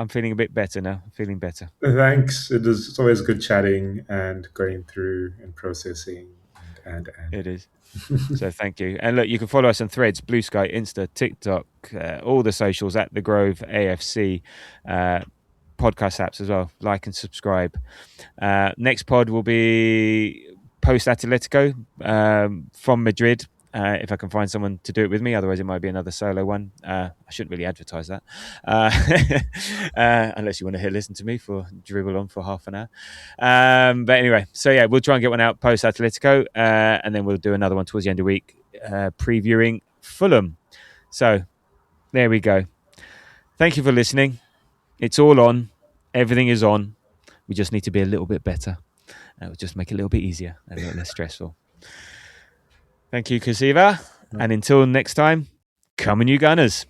feeling a bit better now. I'm feeling better. Thanks. It's always good chatting and going through and processing. And it is. So thank you. And look, you can follow us on Threads, Blue Sky, Insta, TikTok, all the socials at The Grove AFC, podcast apps as well. Like and subscribe. Next pod will be post Atlético from Madrid. If I can find someone to do it with me, otherwise it might be another solo one. I shouldn't really advertise that, unless you want to listen to me dribble on for half an hour. But anyway, so yeah, we'll try and get one out post Atletico, and then we'll do another one towards the end of the week, previewing Fulham. So There we go. Thank you for listening. It's all on. Everything is on. We just need to be a little bit better. It'll just make it a little bit easier, a little less stressful. Thank you, Kuziva. And until next time, come on, you Gunners.